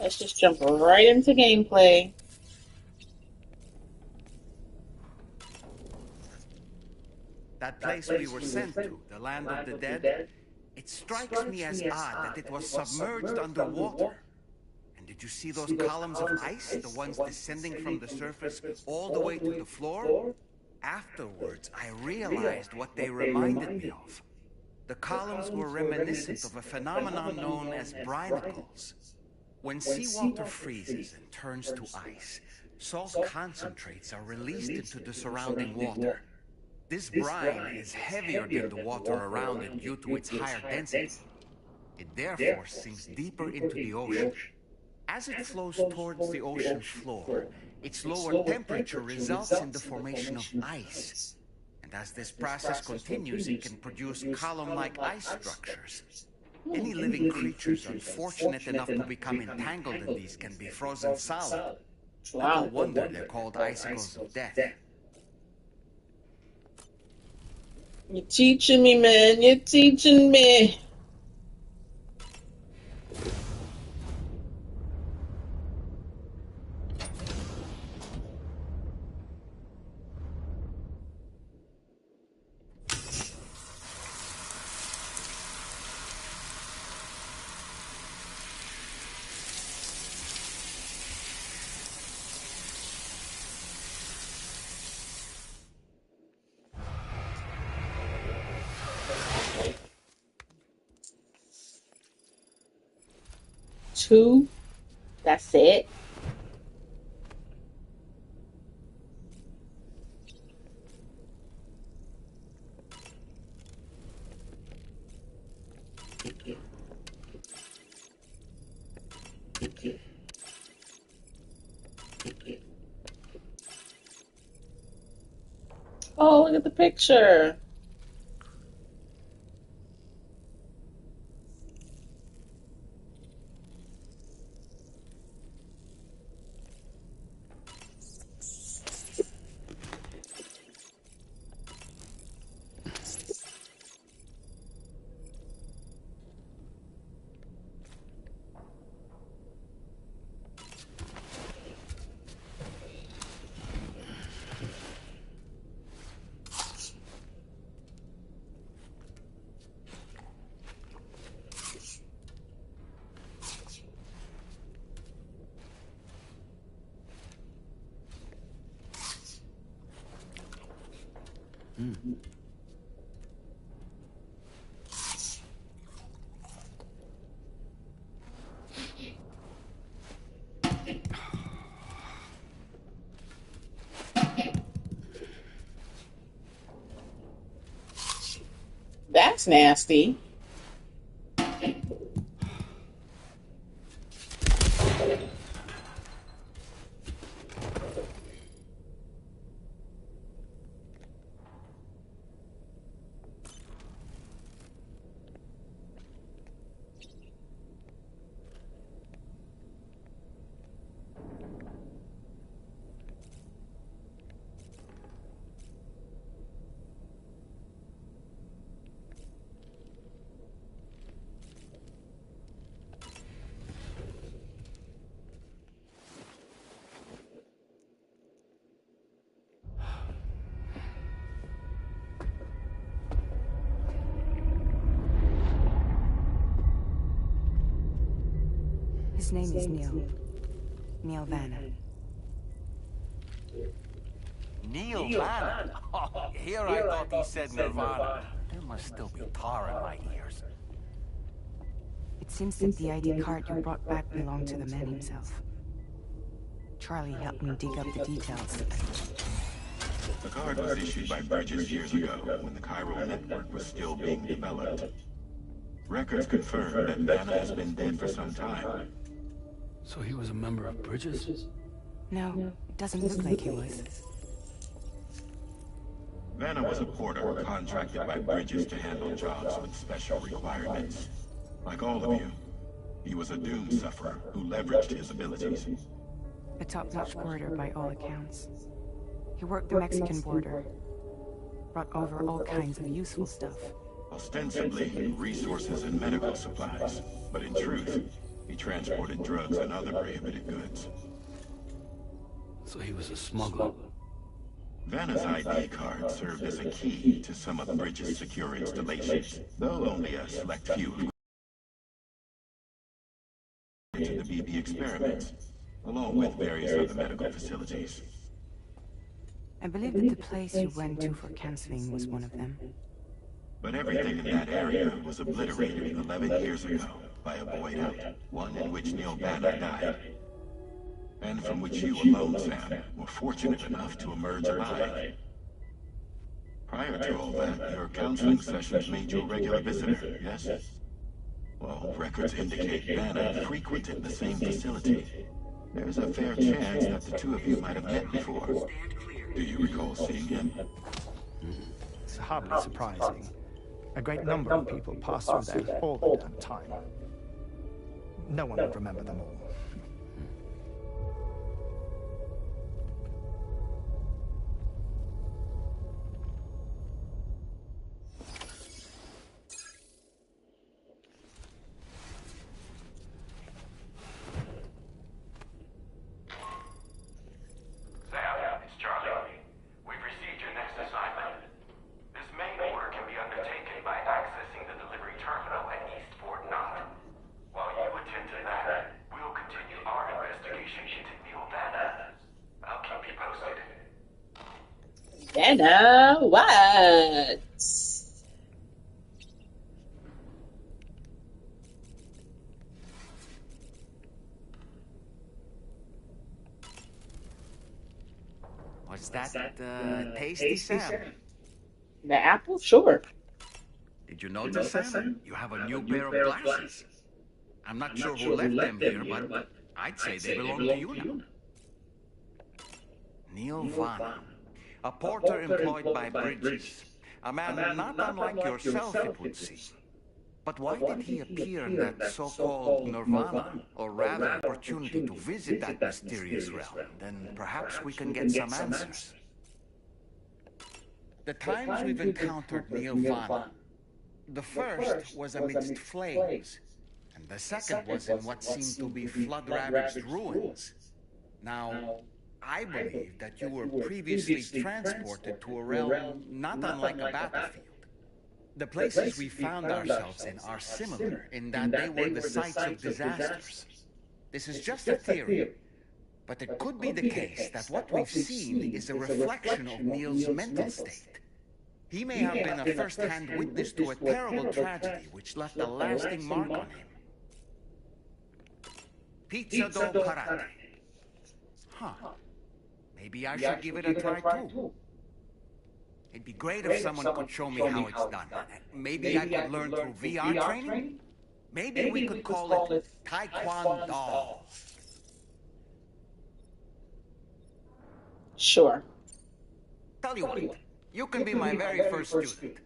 Let's just jump right into gameplay. That place we were sent to, the land of the dead, it strikes me as odd that it was submerged underwater. And did you see those columns of ice, the ones descending from the surface all the way to the floor? Afterwards, I realized what they reminded me of. The columns were reminiscent of a phenomenon known as brinicles. When seawater freezes and turns to ice, salt concentrates are released into the surrounding water. This brine is heavier than the water around it due to its higher density. It therefore sinks deeper into the ocean. As it flows towards the ocean floor, its lower temperature results in the formation of ice. And as this process continues, it can produce column-like ice structures. Any living creatures unfortunate enough to become entangled in these can be frozen solid. Wow. No wonder they're called icicles of death. You're teaching me, man. You're teaching me. Two. That's it. Oh, look at the picture. That's nasty. His name is Neil. Neil Vanna. Neil Vanna? Oh, here I thought he said Nirvana. There must still be tar in my ears. It seems that the ID card you brought back belonged to the man himself. Charlie helped me dig up the details. The card was issued by Bridges years ago, when the Chiral network was still being developed. Records confirm that Vanna has been dead for some time. So he was a member of Bridges? No, it doesn't look like he was. Vanna was a porter contracted by Bridges to handle jobs with special requirements. Like all of you, he was a doom sufferer who leveraged his abilities. A top-notch porter by all accounts. He worked the Mexican border, brought over all kinds of useful stuff. Ostensibly, resources and medical supplies, but in truth, he transported drugs and other prohibited goods. So he was a smuggler. Vanna's ID card served as a key to some of Bridges' secure installations, though only a select few to the BB experiments, along with various other medical facilities. I believe that the place you went to for counseling was one of them. But everything in that area was obliterated 11 years ago by a void out, one in which Neil Vanna died. And from which you alone, Sam, were fortunate enough to emerge alive. Prior to all that, your counseling sessions made you a regular visitor, yes? Well, records indicate Vanna frequented the same facility. There's a fair chance that the two of you might have met before. Do you recall seeing him? It's hardly surprising. A great number of people pass through there all the damn time. No one would remember them all. Vanna, what? What's that, tasty, Sam? The apple? Sure. Did you notice, Sam? You have a new pair of glasses. I'm not sure who left them here, but I'd say they belong to you now. Neil Vanna, a porter employed by Bridges. A man not unlike yourself, it would seem. But why did he appear in that so-called nirvana, or rather opportunity to visit that mysterious realm? Then perhaps we can get some answers. The times we've encountered Neil Vanna, the first was amidst flames, and the second was in what seemed to be flood-ravaged ruins. Now, I believe that you were previously transported to a realm not unlike a battlefield. The places we found ourselves in are similar in that they were the sites of disasters. This is just a theory, but it could be the case that what we've seen is a reflection of Neil's mental state. He may have been a first-hand witness to a terrible tragedy which left a lasting mark on him. Pizza dough karate. Huh. Maybe I should give it a try too. It'd be great if someone could show me how it's done. Maybe I could learn through VR training? Maybe we could call it Taekwondo. Sure. Tell you what, you can be my very first student.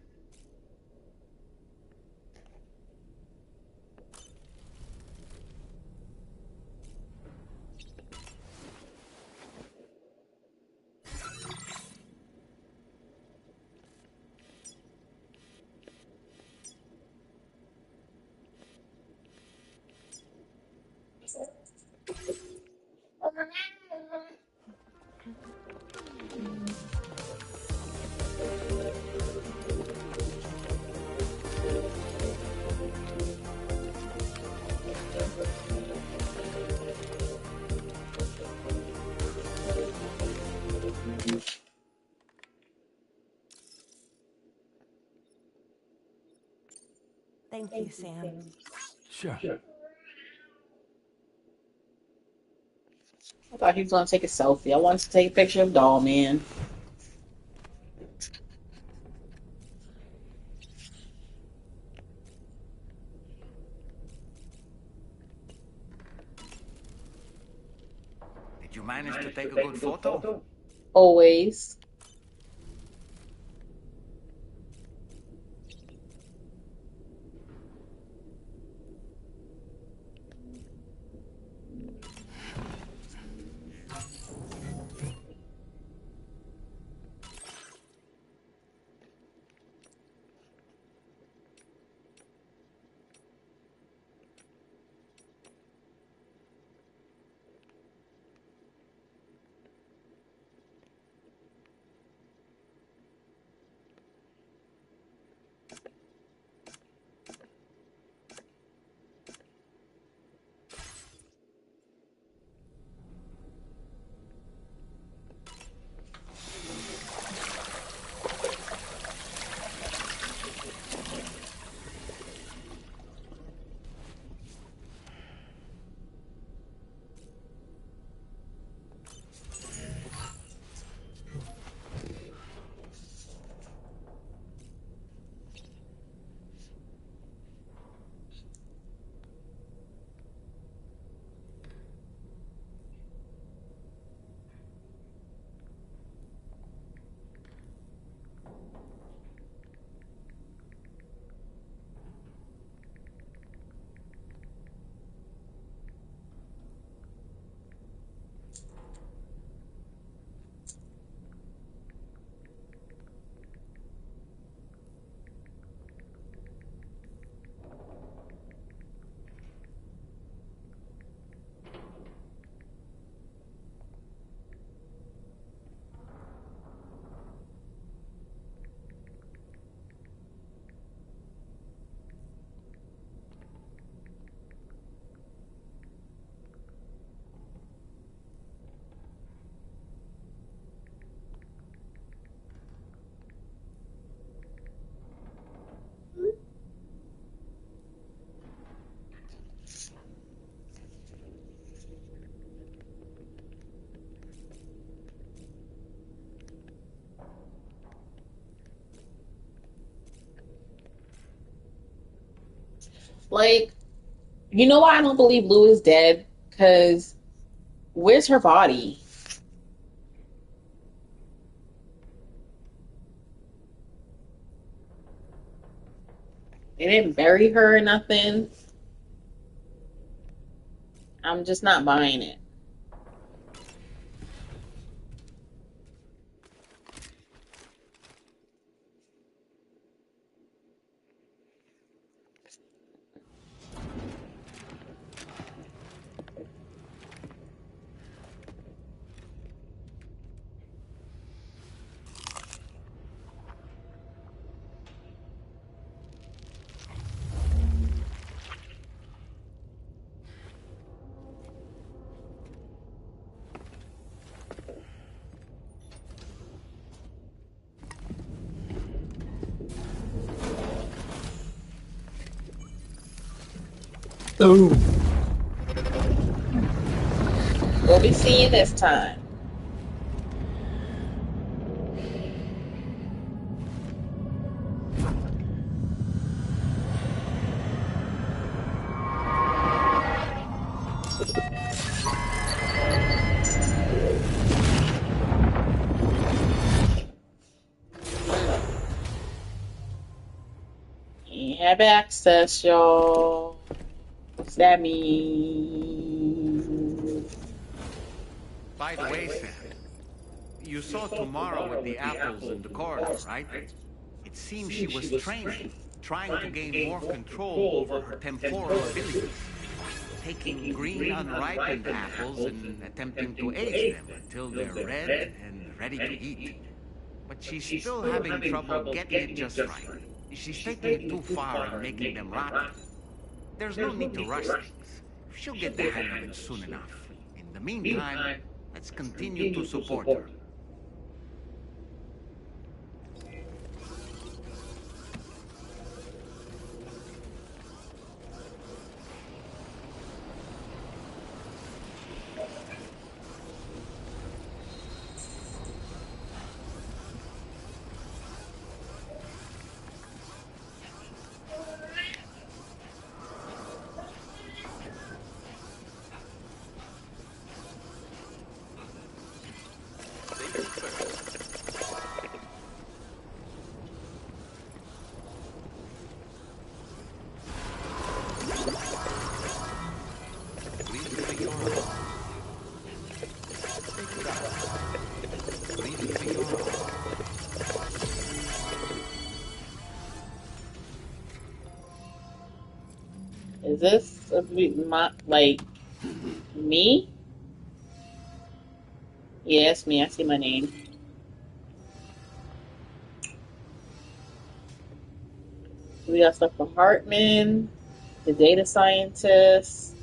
Thank you, Sam. Sure. I thought he was going to take a selfie. I wanted to take a picture of Doll Man. Did you manage to take a good photo? Always. Like, you know why I don't believe Lou is dead? Because where's her body? They didn't bury her or nothing. I'm just not buying it. Oh. We'll be seeing you this time. You have access, y'all. What's that mean? By the way, Sam, you saw Tamara with the apples in the corridor, right? It seems she was training, trying to gain more control over her temporal abilities, taking green unripened apples and attempting to age them until they're red and ready to eat. But she's still having trouble getting it just right. She's taking it too far and making them rotten. There's no need to rush things. She'll get the hang of it soon enough. In the meantime, let's continue to support her. Is this like me? Yeah, it's me. I see my name. We got stuff for Hartman, the data scientist.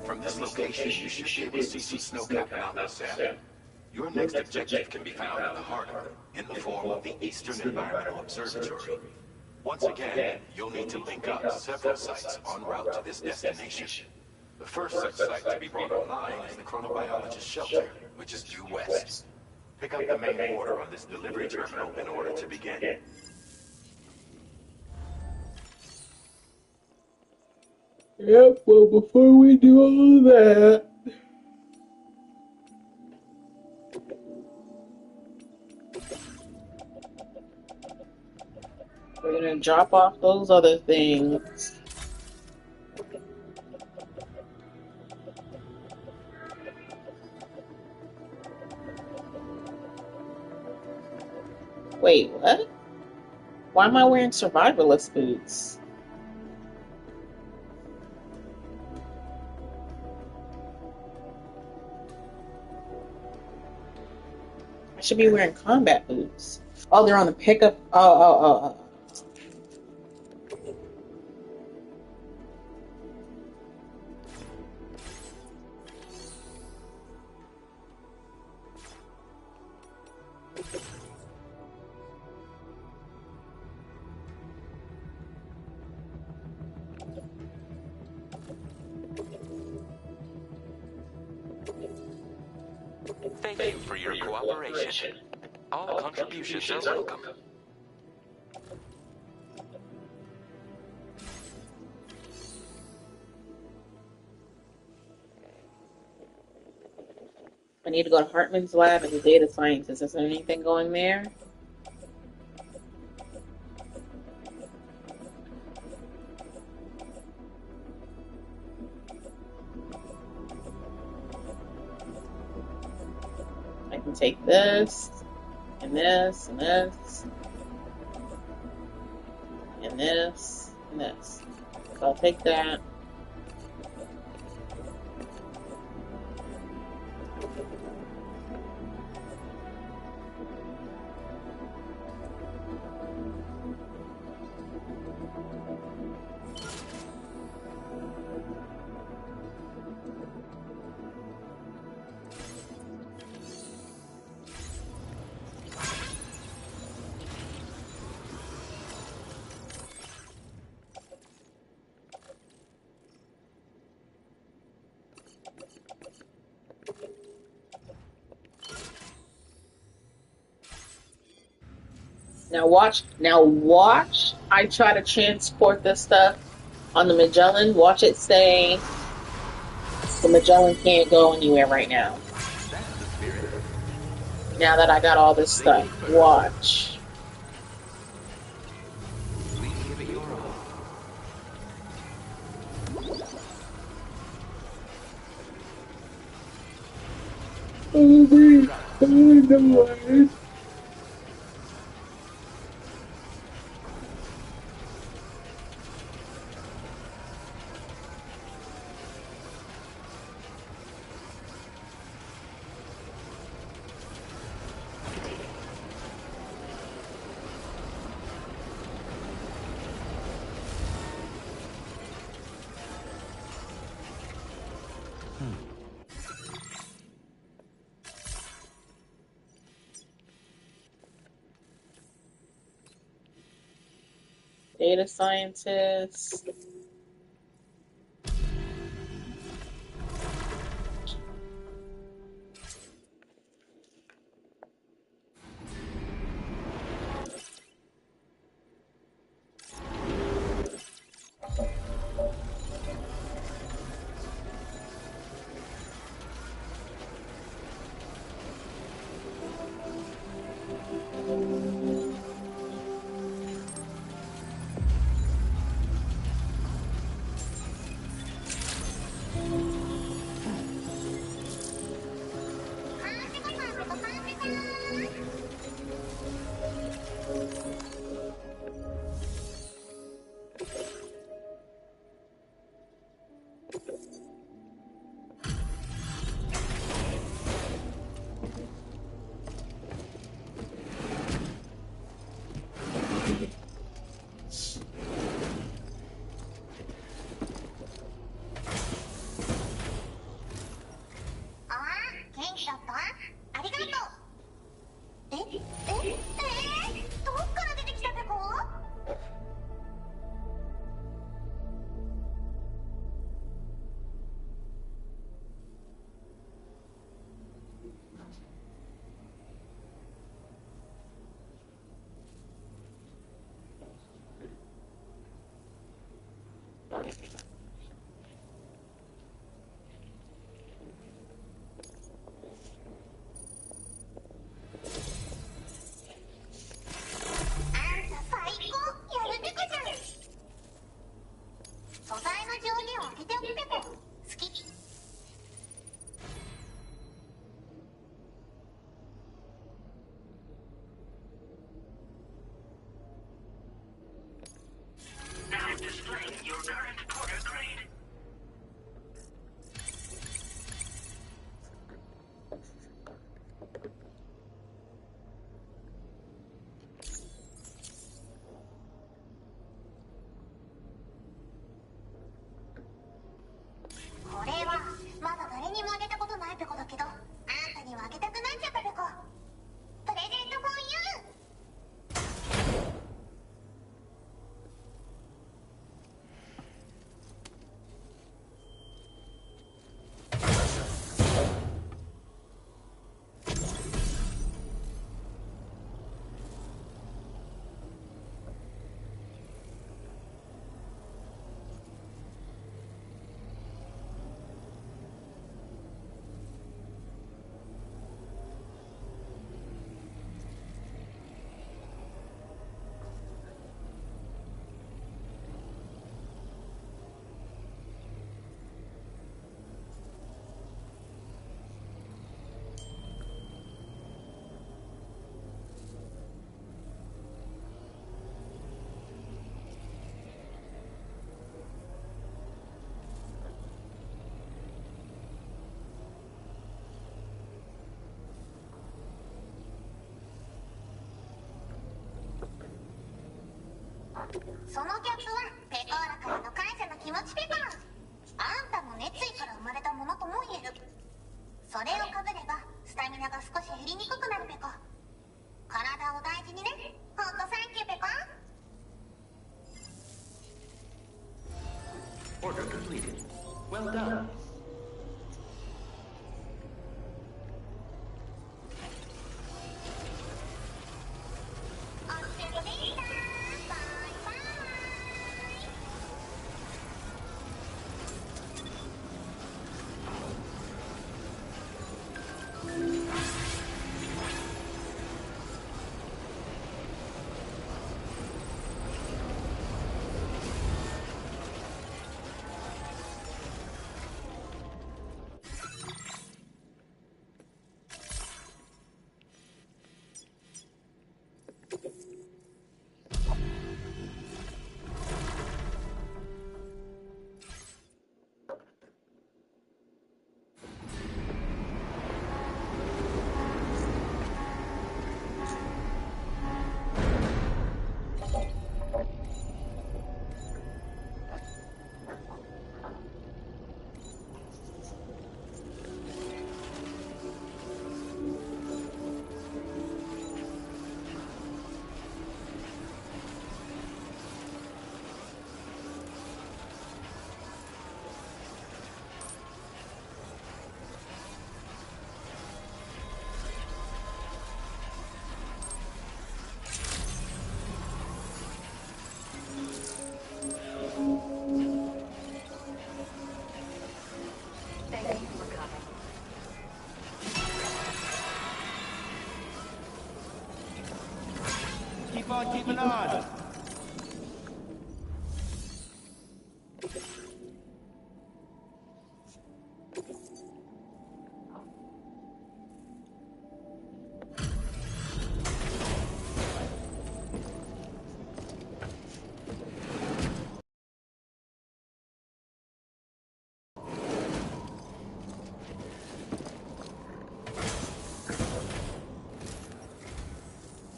From this location, you should be able to see some snow-capped mountains, Sam. Your next objective can be found in the heart of them, in the form of the Eastern Environmental Observatory. Once again, you'll need to link up several sites en route to this destination. The first such site to be brought online is the chronobiologist shelter, which is due west. Pick up the main order on this delivery terminal in order to begin. Yep, well, before we do all of that, we're gonna drop off those other things. Wait, what? Why am I wearing survivalist boots? I should be wearing combat boots. Oh, they're on the pickup. Oh. Thank you for your cooperation. All contributions are welcome. I need to go to Hartman's lab as a data scientist. Is there anything going there? I can take this, and this, and this, and this, and this. So I'll take that. Now watch. I try to transport this stuff on the Magellan. Watch it say the Magellan can't go anywhere right now. That's the spirit. Now that I got all this stuff. Watch. Please give it your all. Data scientist. Displaying your current quarter そのギャップはペコーラからの感謝の気持ちペコ。あんたの熱意から生まれたものとも言える。それをかぶればスタミナが少し減りにくくなるペコ。体を大事にね。ほんとサンキューペコ。Order completed. Well done. Keep on keeping on.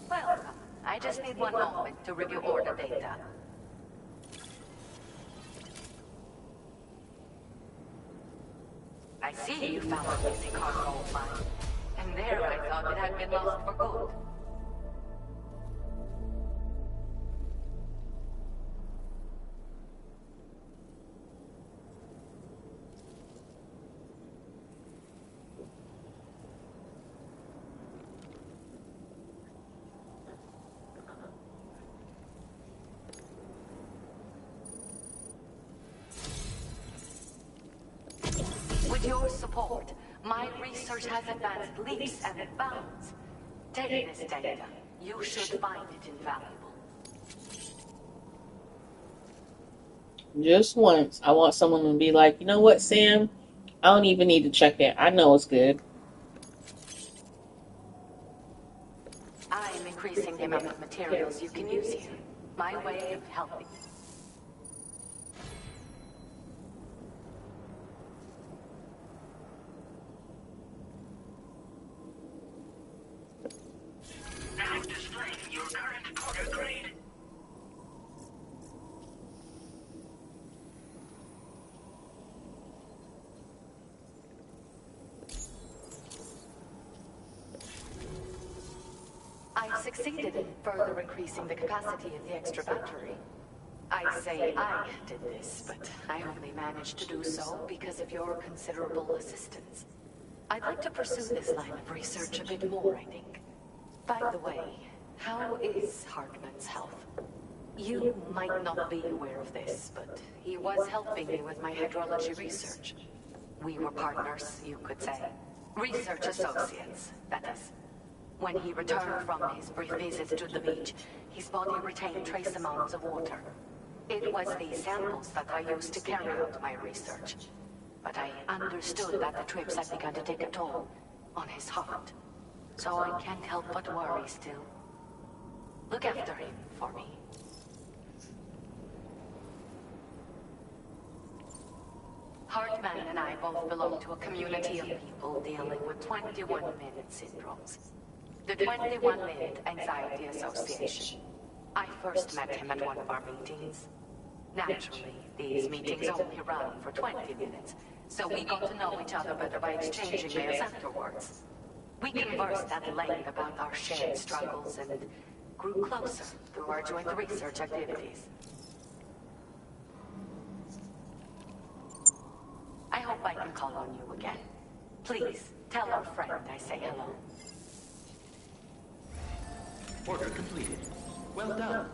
Welcome. I just need one moment to review order data. I see you found a missing cargo of mine. And there I thought it had been lost for good. With your support, my research has advanced leaps and bounds. Take this data. You should find it invaluable. Just once, I want someone to be like, you know what, Sam? I don't even need to check it. I know it's good. I am increasing the amount of materials you can use here. My way of helping. Now displaying your current quarter grade. I've succeeded in further increasing the capacity of the extra battery. I say I did this, but I only managed to do so because of your considerable assistance. I'd like to pursue this line of research a bit more, I think. By the way, how is Hartman's health? You might not be aware of this, but he was helping me with my hydrology research. We were partners, you could say. Research associates, that is. When he returned from his brief visit to the beach, his body retained trace amounts of water. It was these samples that I used to carry out my research. But I understood that the trips had begun to take a toll on his heart. So I can't help but worry still. Look after him for me. Hartman and I both belong to a community of people dealing with 21-minute syndromes. The 21-Minute Anxiety Association. I first met him at one of our meetings. Naturally, these meetings only run for 20 minutes, so we got to know each other better by exchanging mails afterwards. We conversed at length about our shared struggles and grew closer through our joint research activities. I hope I can call on you again. Please, tell our friend I say hello. Order completed. Well done.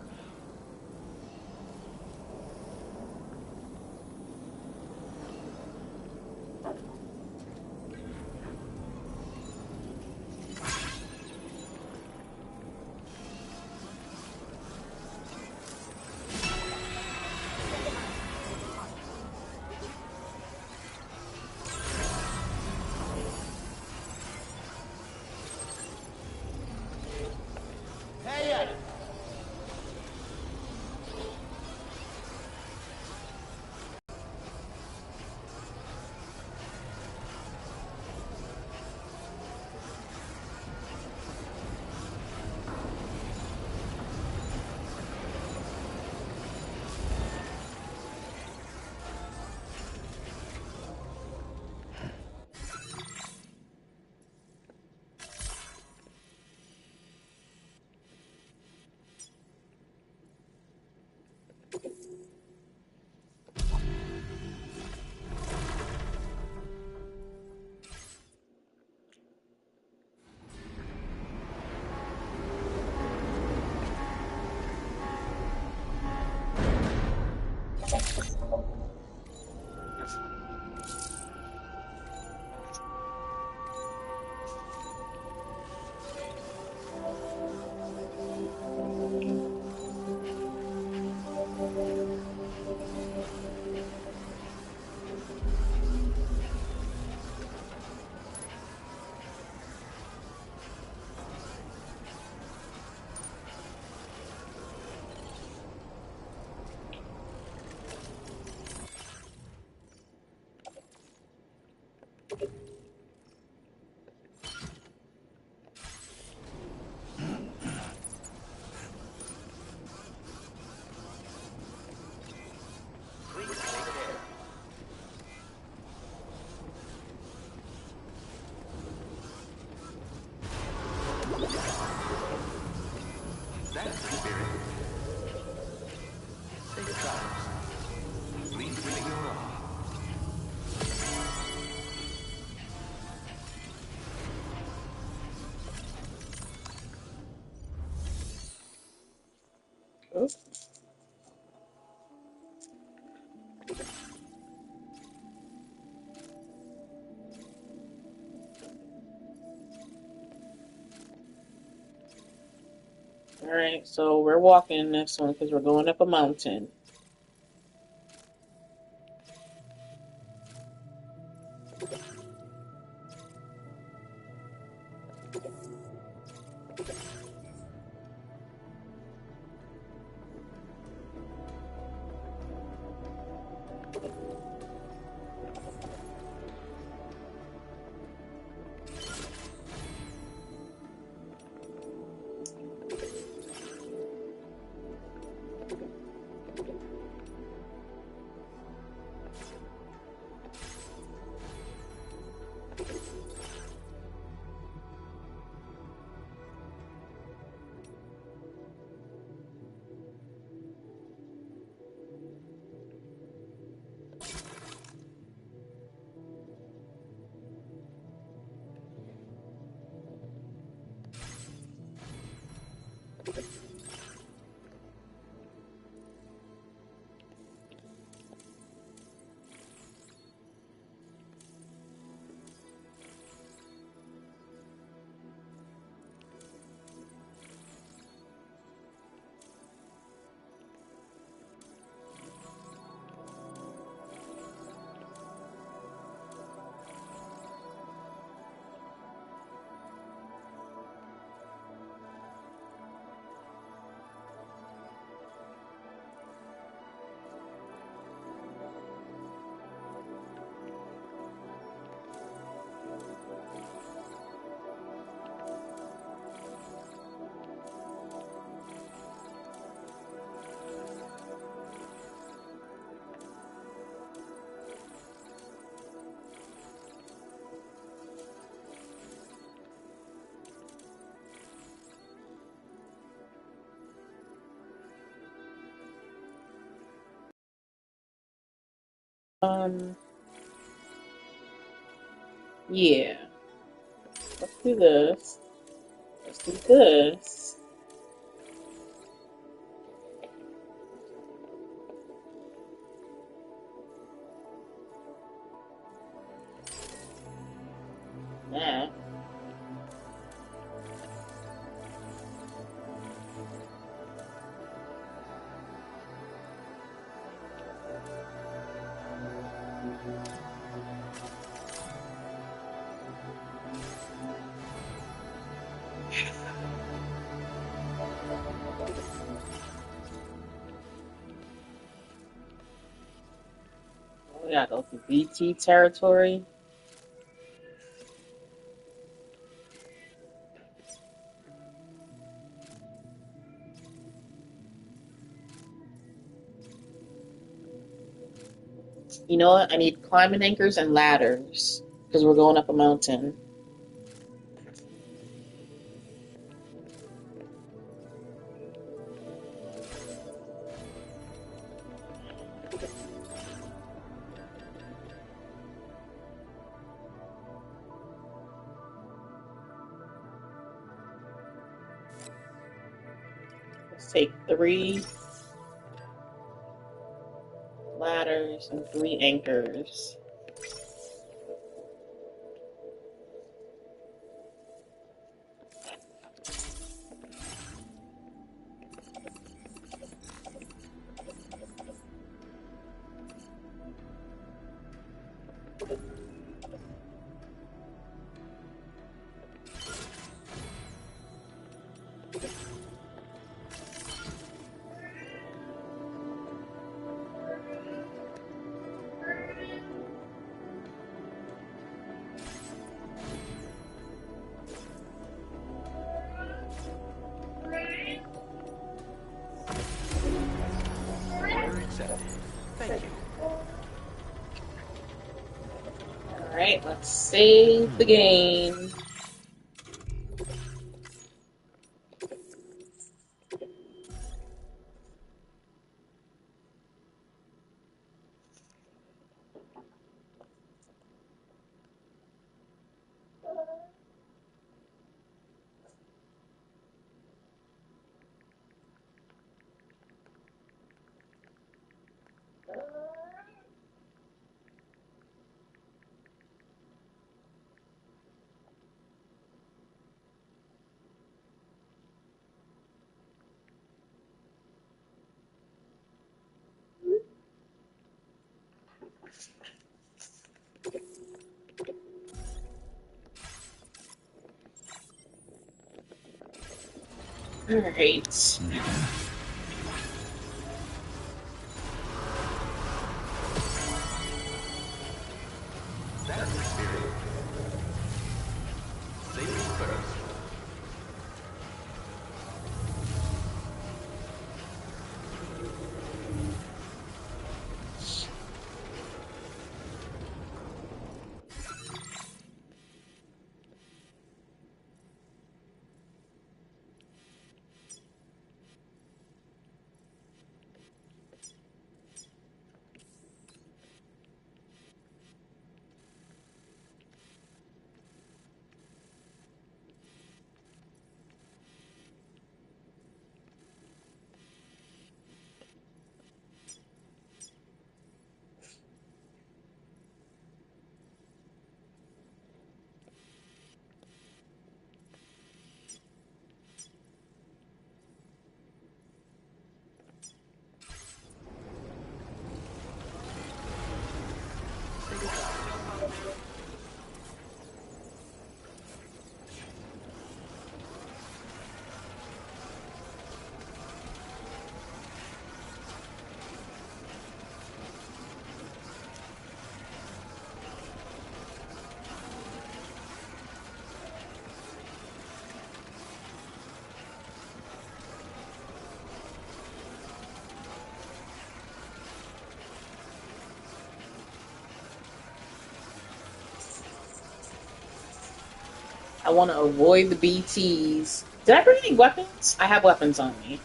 That's the spirit. Safe travels. Leave with your awe. All right, so we're walking this one because we're going up a mountain. Yeah. Let's do this. Let's do this. Yeah. We gotta go through BT territory. You know what? I need climbing anchors and ladders because we're going up a mountain. Let's take 3 ladders and 3 anchors. Order accepted. Thank you. Alright, let's save the game. Alright. That's the spirit. Safety first. I want to avoid the BTs. Did I bring any weapons? I have weapons on me.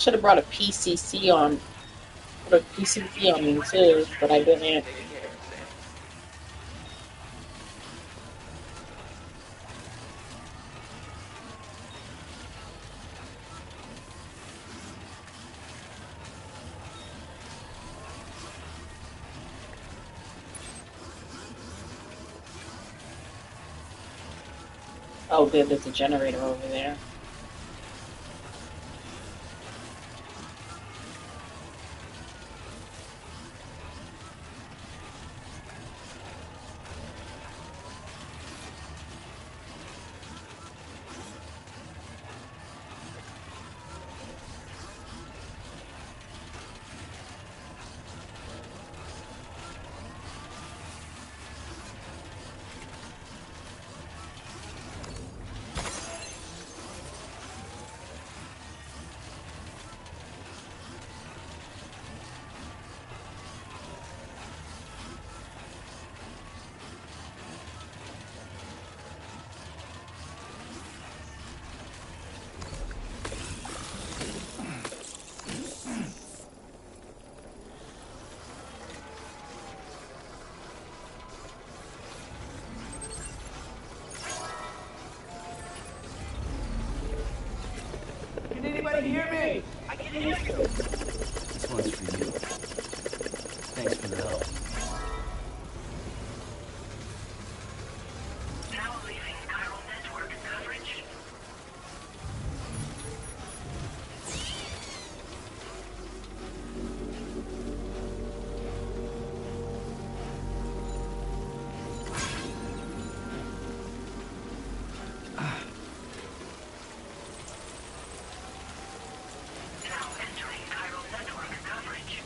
should have brought a PCC on. Put a PCC on me too, but I didn't. Take care, Sam. Oh, good, there's a generator over there. Can anybody hear me? I can hear you. This one's for you. Thanks for the help. Now leaving chiral network coverage. Now entering chiral network coverage.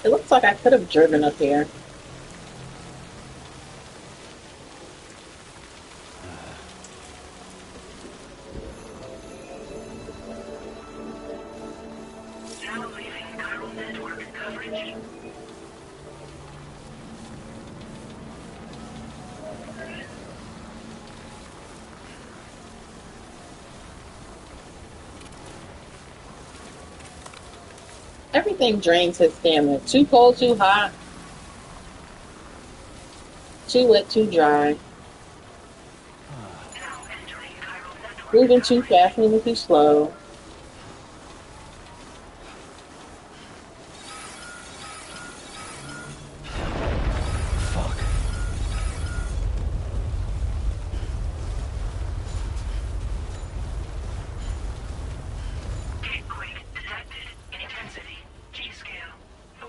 It looks like I could have driven up here. Now leaving chiral network coverage. Everything drains his stamina. Too cold, too hot. Too wet, too dry. Now entering chiral network Moving too coverage. fast, moving too slow. Fuck. Earthquake detected. Intensity. G-scale. 4.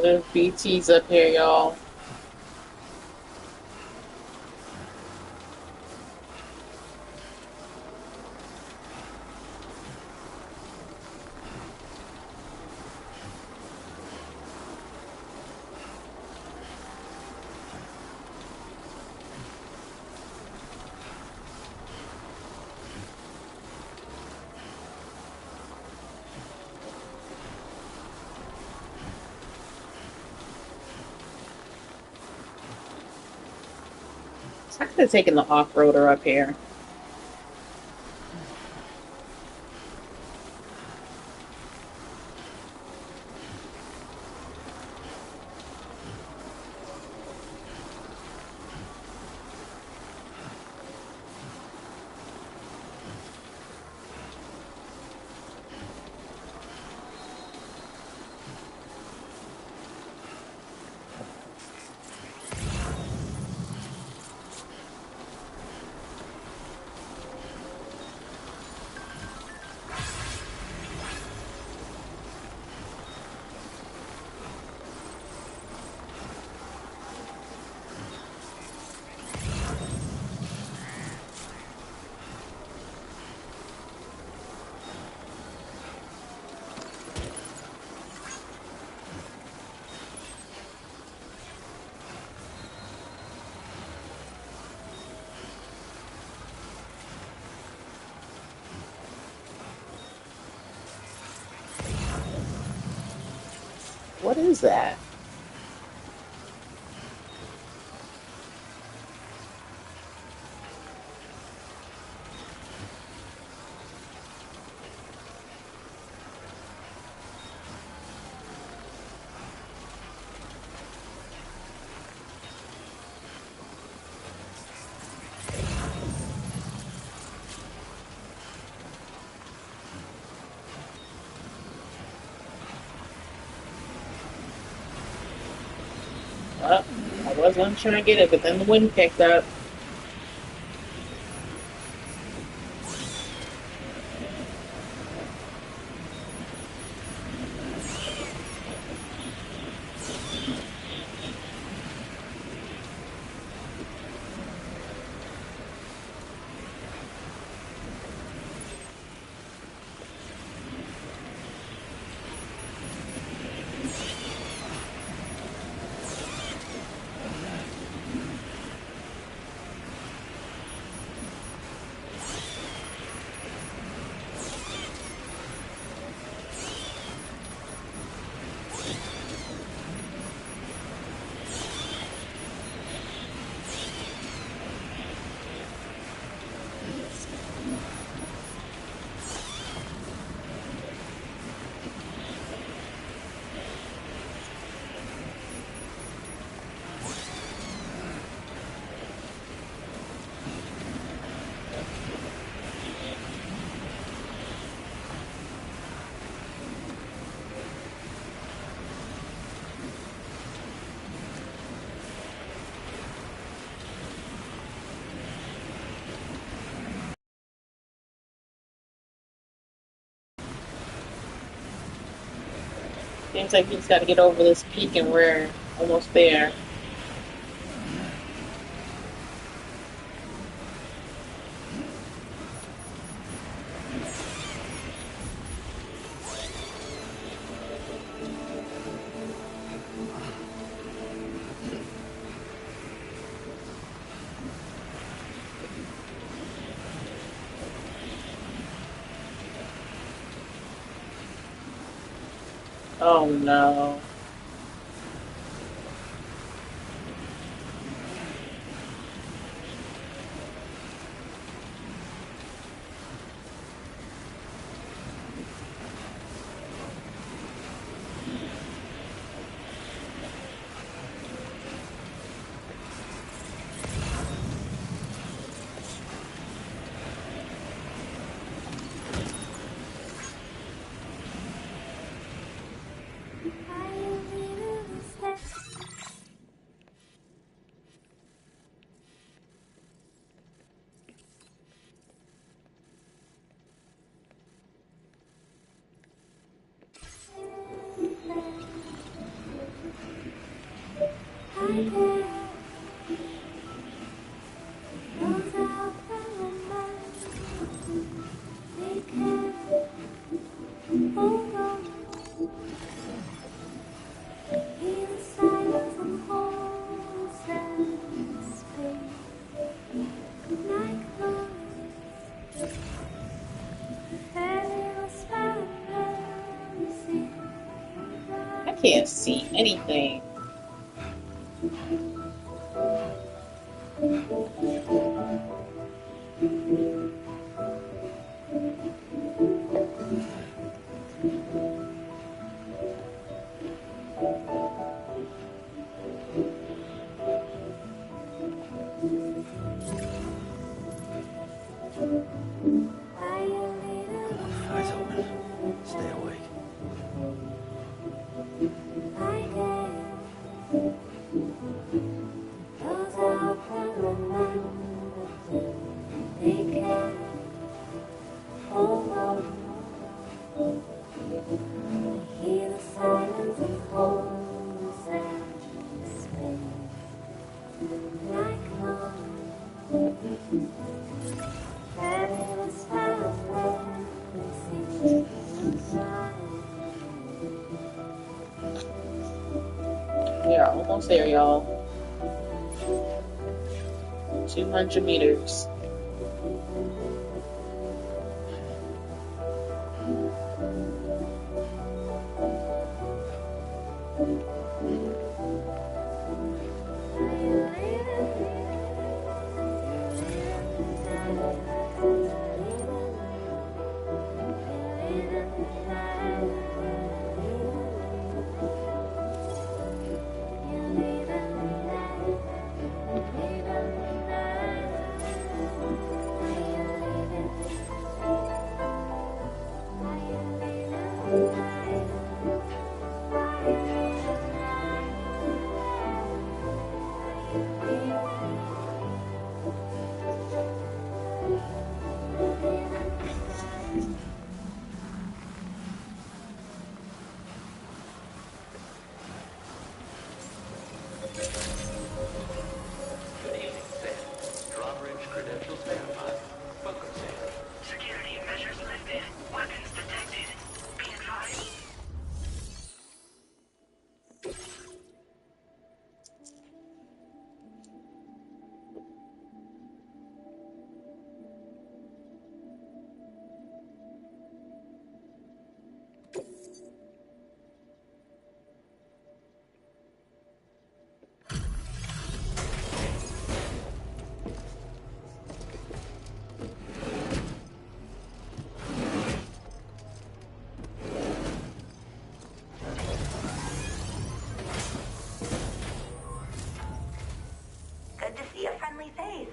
Oh, there's BTs up here, y'all. I could have taken the off-roader up here. What is that? Well, I was going to try and get it, but then the wind picked up. Seems like he's got to get over this peak and we're almost there. Oh no. I can't see anything. Eyes open. Stay awake. We are almost there, y'all. 200 meters. Good evening, Sam. Drawbridge credentials verified. Welcome, Sam. Security measures lifted. Weapons detected. Be advised. Good to see a friendly face.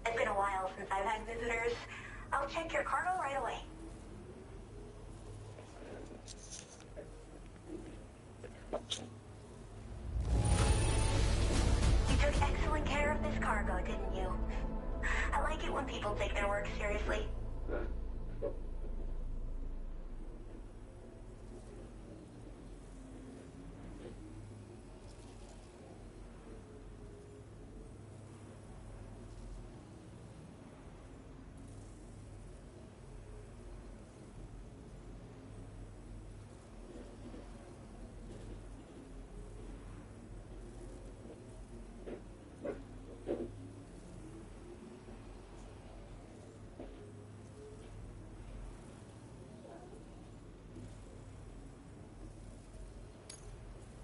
It's been a while since I've had visitors. I'll check your cargo right away. You took excellent care of this cargo, didn't you? I like it when people take their work seriously.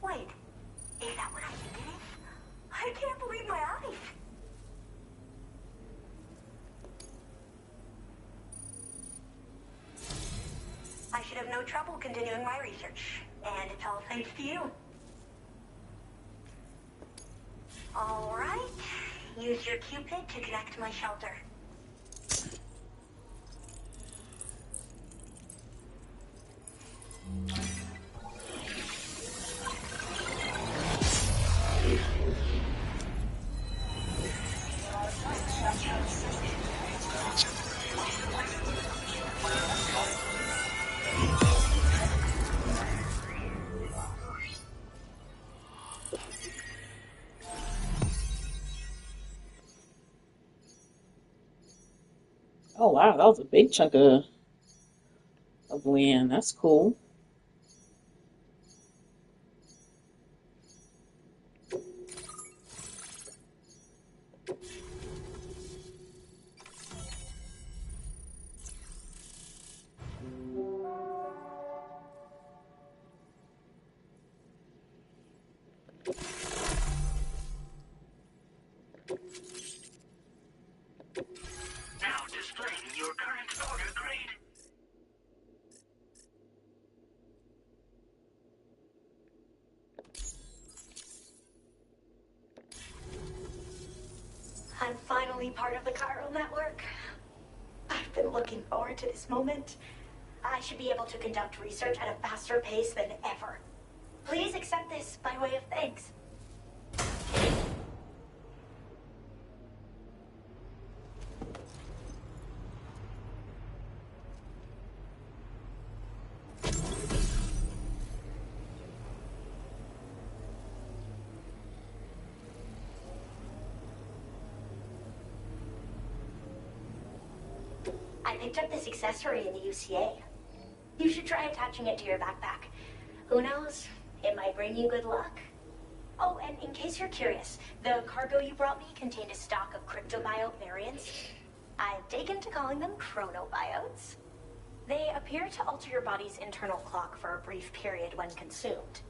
Wait, is that what I think it is? I can't believe my eyes. I should have no trouble continuing my research, and it's all thanks to you. All right, use your Cupid to connect to my shelter. Oh wow, that was a big chunk of land. That's cool. Now displaying your current order grade. I'm finally part of the chiral network. I've been looking forward to this moment. I should be able to conduct research at a faster pace than ever. Please accept this by way of thanks. I picked up this accessory in the UCA. You should try attaching it to your backpack. Who knows? It might bring you good luck. Oh, and in case you're curious, the cargo you brought me contained a stock of cryptobiote variants. I've taken to calling them chronobiotes. They appear to alter your body's internal clock for a brief period when consumed.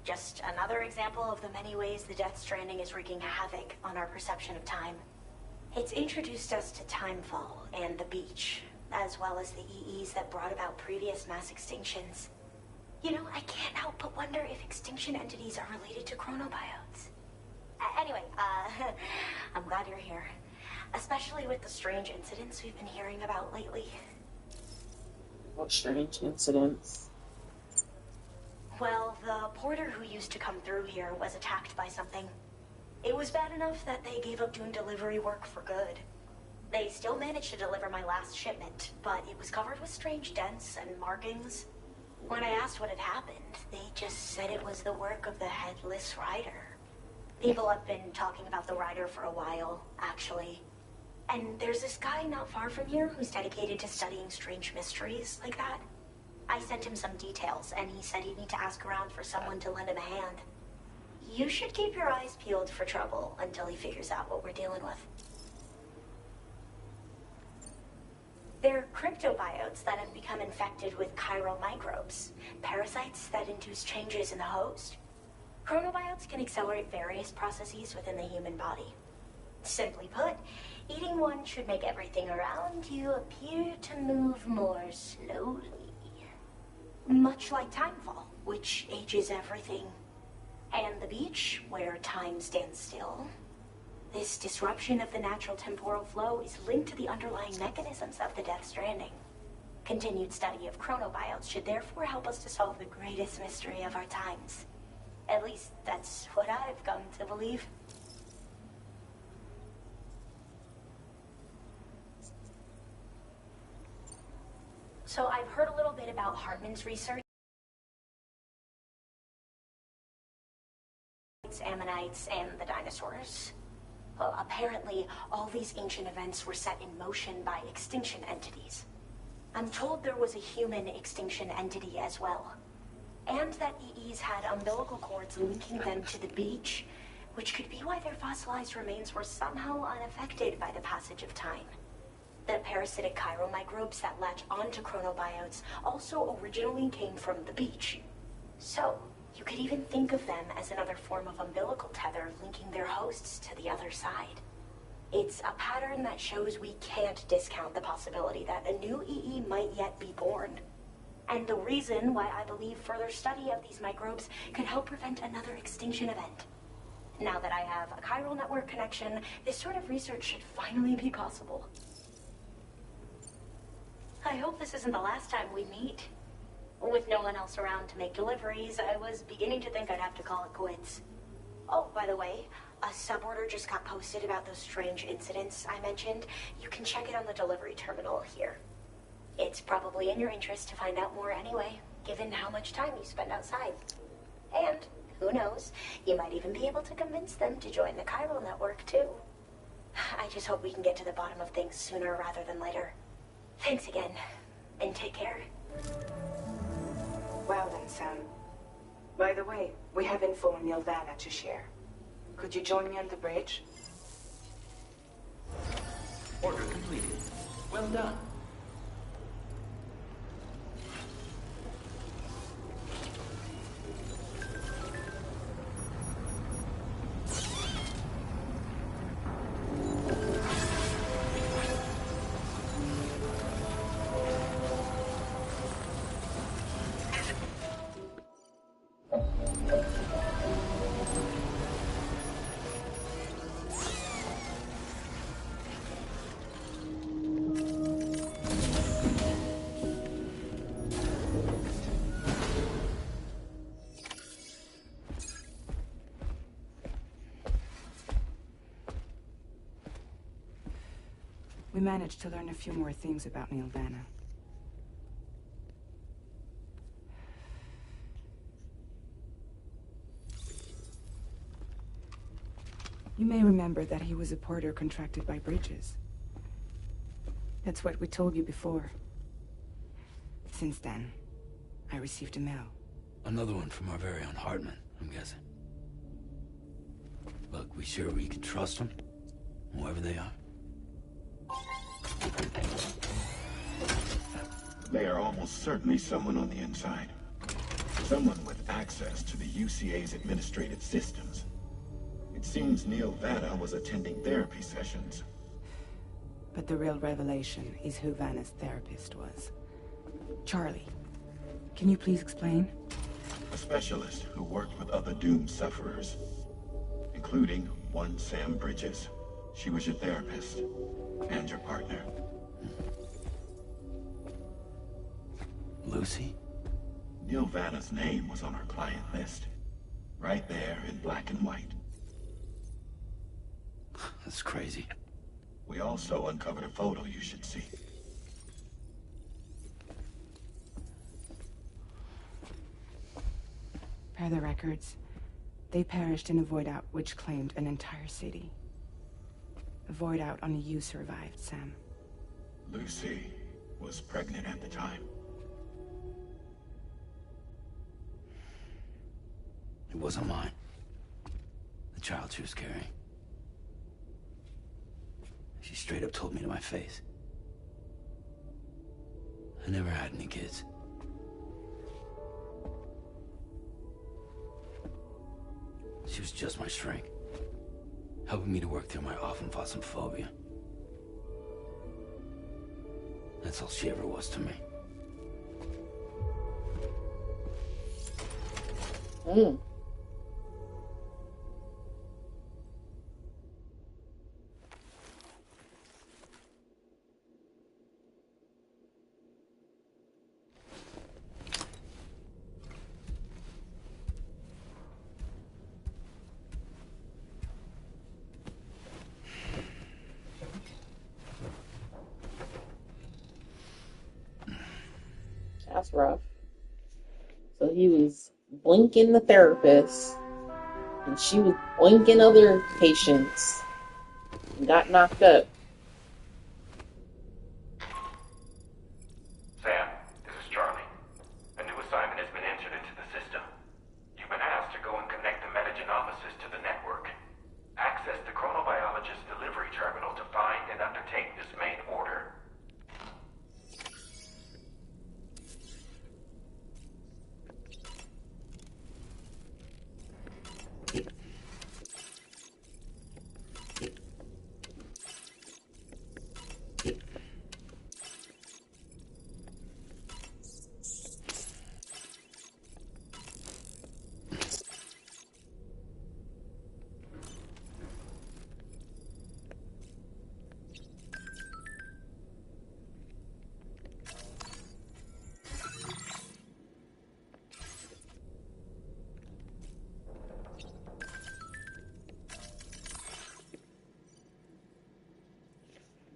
Just another example of the many ways the Death Stranding is wreaking havoc on our perception of time. It's introduced us to timefall and the beach, as well as the EEs that brought about previous mass extinctions. You know, I can't help but wonder if extinction entities are related to chronobiotes. Anyway, I'm glad you're here. Especially with the strange incidents we've been hearing about lately. What strange incidents? Well, the porter who used to come through here was attacked by something. It was bad enough that they gave up doing delivery work for good. They still managed to deliver my last shipment, but it was covered with strange dents and markings. When I asked what had happened, they just said it was the work of the headless rider. People have been talking about the rider for a while, actually. And there's this guy not far from here who's dedicated to studying strange mysteries like that. I sent him some details, and he said he'd need to ask around for someone to lend him a hand. You should keep your eyes peeled for trouble until he figures out what we're dealing with. They're cryptobiotes that have become infected with chiral microbes, parasites that induce changes in the host. Chronobiotes can accelerate various processes within the human body. Simply put, eating one should make everything around you appear to move more slowly. Much like timefall, which ages everything. And the beach, where time stands still. This disruption of the natural temporal flow is linked to the underlying mechanisms of the Death Stranding. Continued study of chronobiotes should therefore help us to solve the greatest mystery of our times. At least, that's what I've come to believe. So I've heard a little bit about Hartman's research. Ammonites, and the dinosaurs. Well, apparently, all these ancient events were set in motion by extinction entities. I'm told there was a human extinction entity as well. And that EEs had umbilical cords linking them to the beach, which could be why their fossilized remains were somehow unaffected by the passage of time. The parasitic chiral microbes that latch onto chronobiotes also originally came from the beach. So, you could even think of them as another form of umbilical tether linking their hosts to the other side. It's a pattern that shows we can't discount the possibility that a new EE might yet be born. And the reason why I believe further study of these microbes could help prevent another extinction event. Now that I have a chiral network connection, this sort of research should finally be possible. I hope this isn't the last time we meet. With no one else around to make deliveries, I was beginning to think I'd have to call it quits. Oh, by the way, a suborder just got posted about those strange incidents I mentioned. You can check it on the delivery terminal here. It's probably in your interest to find out more anyway, given how much time you spend outside. And, who knows, you might even be able to convince them to join the chiral network, too. I just hope we can get to the bottom of things sooner rather than later. Thanks again, and take care. Well then, Sam. By the way, we have info on Nilvana to share. Could you join me on the bridge? Order completed. Well done. We managed to learn a few more things about Nilvana. You may remember that he was a porter contracted by Bridges. That's what we told you before. Since then, I received a mail. Another one from our very own Hartman, I'm guessing. Look, we sure we can trust them? Whoever they are? They are almost certainly someone on the inside. Someone with access to the UCA's administrative systems. It seems Neil Vanna was attending therapy sessions. But the real revelation is who Vanna's therapist was. Charlie, can you please explain? A specialist who worked with other doomed sufferers, including one Sam Bridges. She was your therapist and your partner. Lucy? Neil Vanna's name was on our client list. Right there in black and white. That's crazy. We also uncovered a photo you should see. Per the records, they perished in a void out which claimed an entire city. A void out only you survived, Sam. Lucy was pregnant at the time. It wasn't mine. The child she was carrying. She straight up told me to my face. I never had any kids. She was just my shrink, helping me to work through my often fought phobia. That's all she ever was to me. Mm. That's rough. So he was blinking the therapist, and she was blinking other patients, and got knocked up. Sam, this is Charlie. A new assignment has been entered into the system. You've been asked to go and connect the metagenomesis to the network. Access the chronobiologist delivery terminal to find and undertake this main order.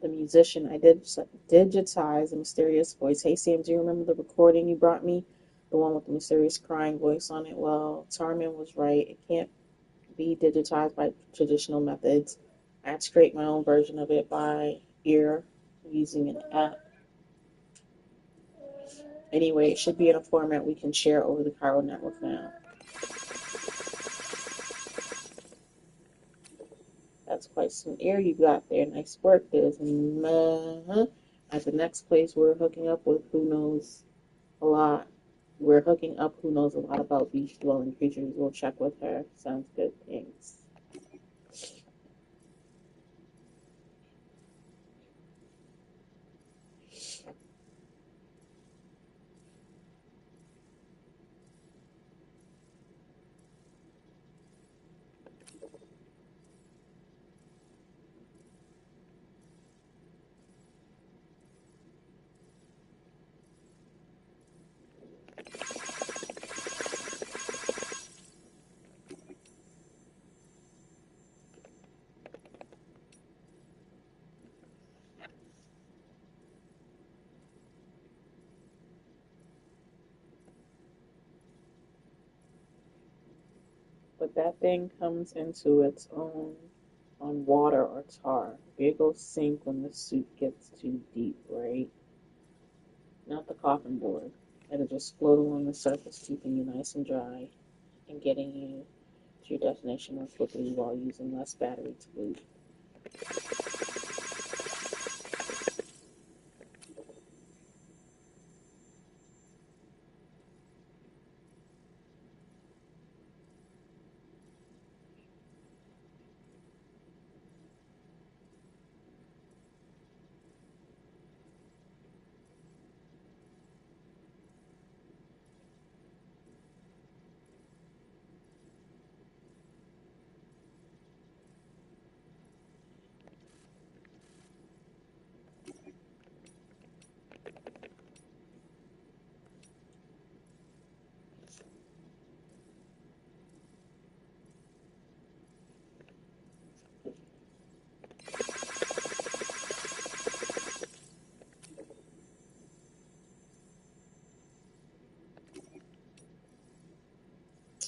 The musician, I did digitize the mysterious voice. Hey Sam, do you remember the recording you brought me? The one with the mysterious crying voice on it? Well, Tarman was right. It can't be digitized by traditional methods. I had to create my own version of it by ear using an app. Anyway, it should be in a format we can share over the Chiral network now. That's quite some air you got there. Nice work, Desmond. At the next place, we're hooking up with who knows a lot. We're hooking up who knows a lot about beach-dwelling creatures. We'll check with her. Sounds good. Thanks. But that thing comes into its own on water or tar. Big ol' sink when the soup gets too deep, right? Not the coffin board. It'll just float along the surface, keeping you nice and dry and getting you to your destination more quickly while using less battery to boot.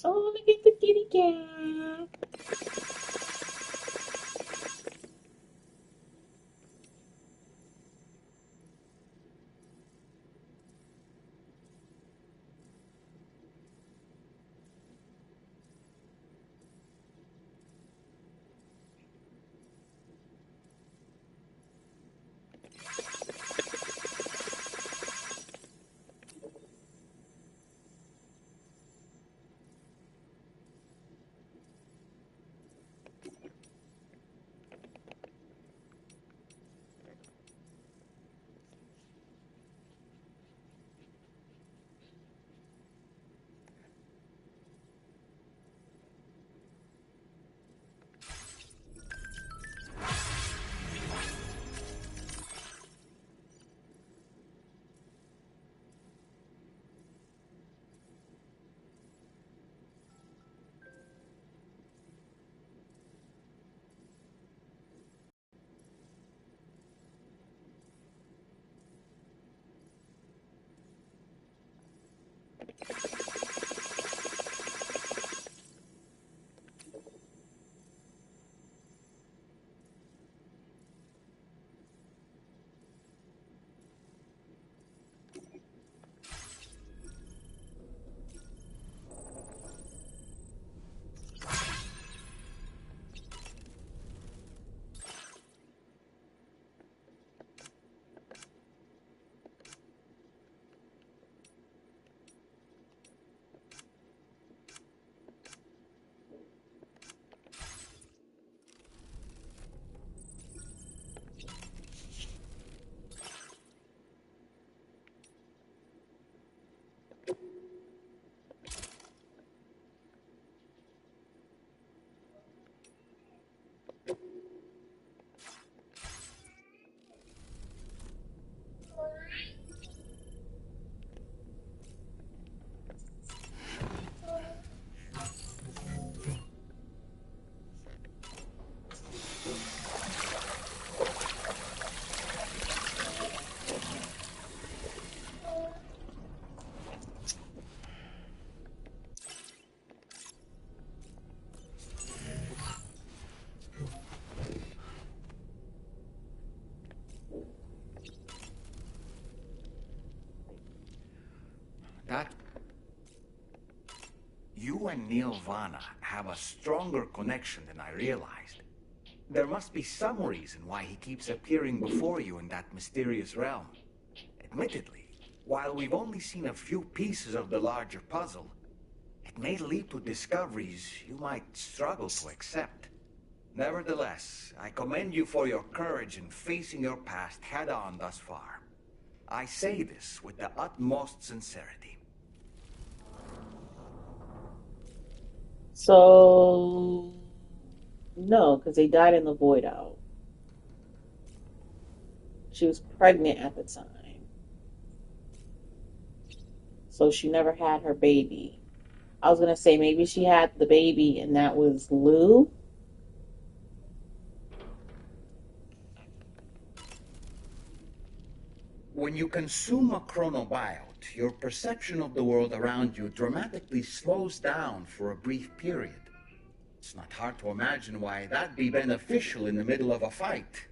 Oh, look at the kitty cat. and Neil Vana have a stronger connection than I realized. There must be some reason why he keeps appearing before you in that mysterious realm. Admittedly, while we've only seen a few pieces of the larger puzzle, it may lead to discoveries you might struggle to accept. Nevertheless, I commend you for your courage in facing your past head-on thus far. I say this with the utmost sincerity. So, no, because they died in the void out. She was pregnant at the time. So she never had her baby. I was going to say maybe she had the baby and that was Lou. When you consume a chronobiote, your perception of the world around you dramatically slows down for a brief period. It's not hard to imagine why that'd be beneficial in the middle of a fight.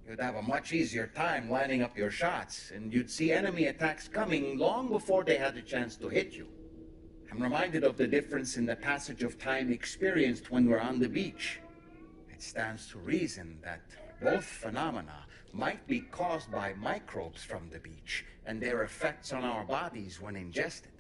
You'd have a much easier time lining up your shots, and you'd see enemy attacks coming long before they had a chance to hit you. I'm reminded of the difference in the passage of time experienced when we're on the beach. It stands to reason that both phenomena might be caused by microbes from the beach and their effects on our bodies when ingested.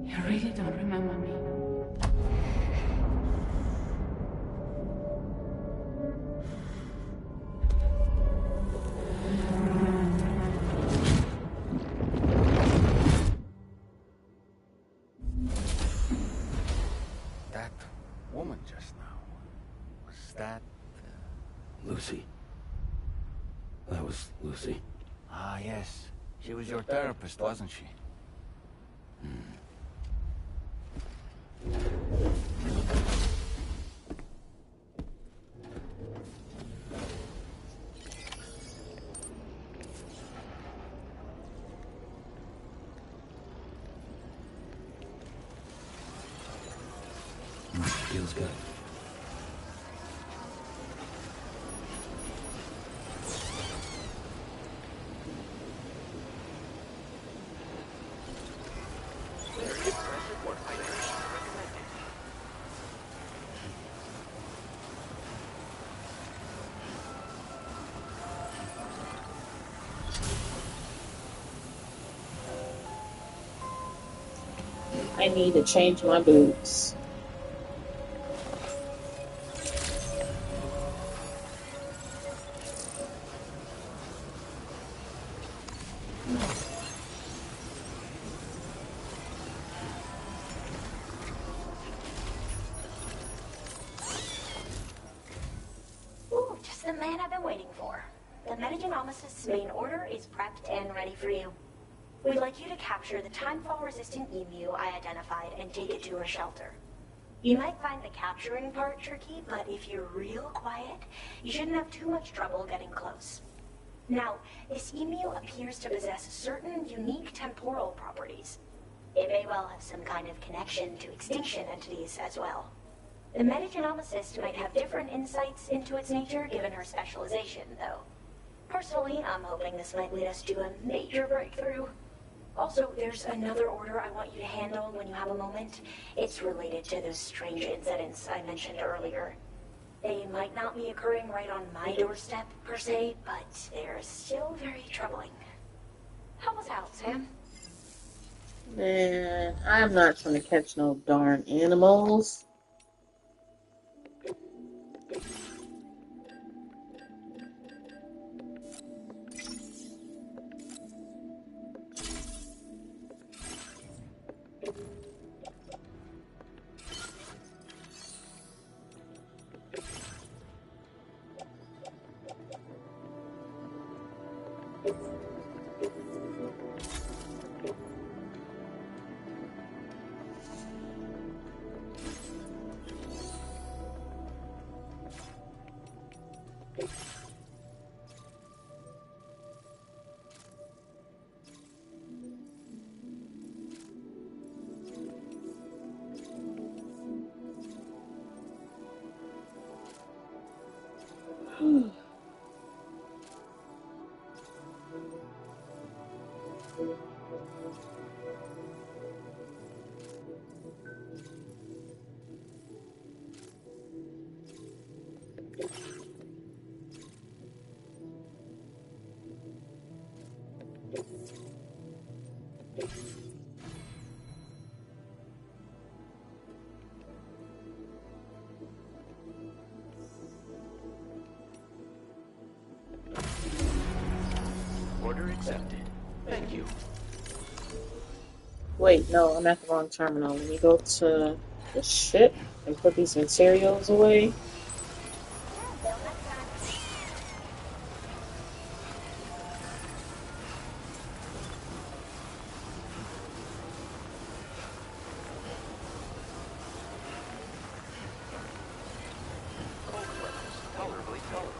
You really don't remember me. That woman just now, was that... Lucy. That was Lucy. Ah, yes. She was your therapist, wasn't she? Feels good. I need to change my boots. Ooh, just the man I've been waiting for. The Metagenomicist's main order is prepped and ready for you. We'd like you to capture the timefall-resistant emu I identified and take it to her shelter. You might find the capturing part tricky, but if you're real quiet, you shouldn't have too much trouble getting close. Now, this emu appears to possess certain unique temporal properties. It may well have some kind of connection to extinction entities as well. The metagenomicist might have different insights into its nature given her specialization, though. Personally, I'm hoping this might lead us to a major breakthrough. Also, there's another order I want you to handle when you have a moment. It's related to those strange incidents I mentioned earlier. They might not be occurring right on my doorstep, per se, but they're still very troubling. Help us out, Sam. Man, I'm not trying to catch no darn animals. Order accepted. Thank you. Wait, no, I'm at the wrong terminal. Let me go to the ship and put these materials away. Cold levels tolerably tolerable.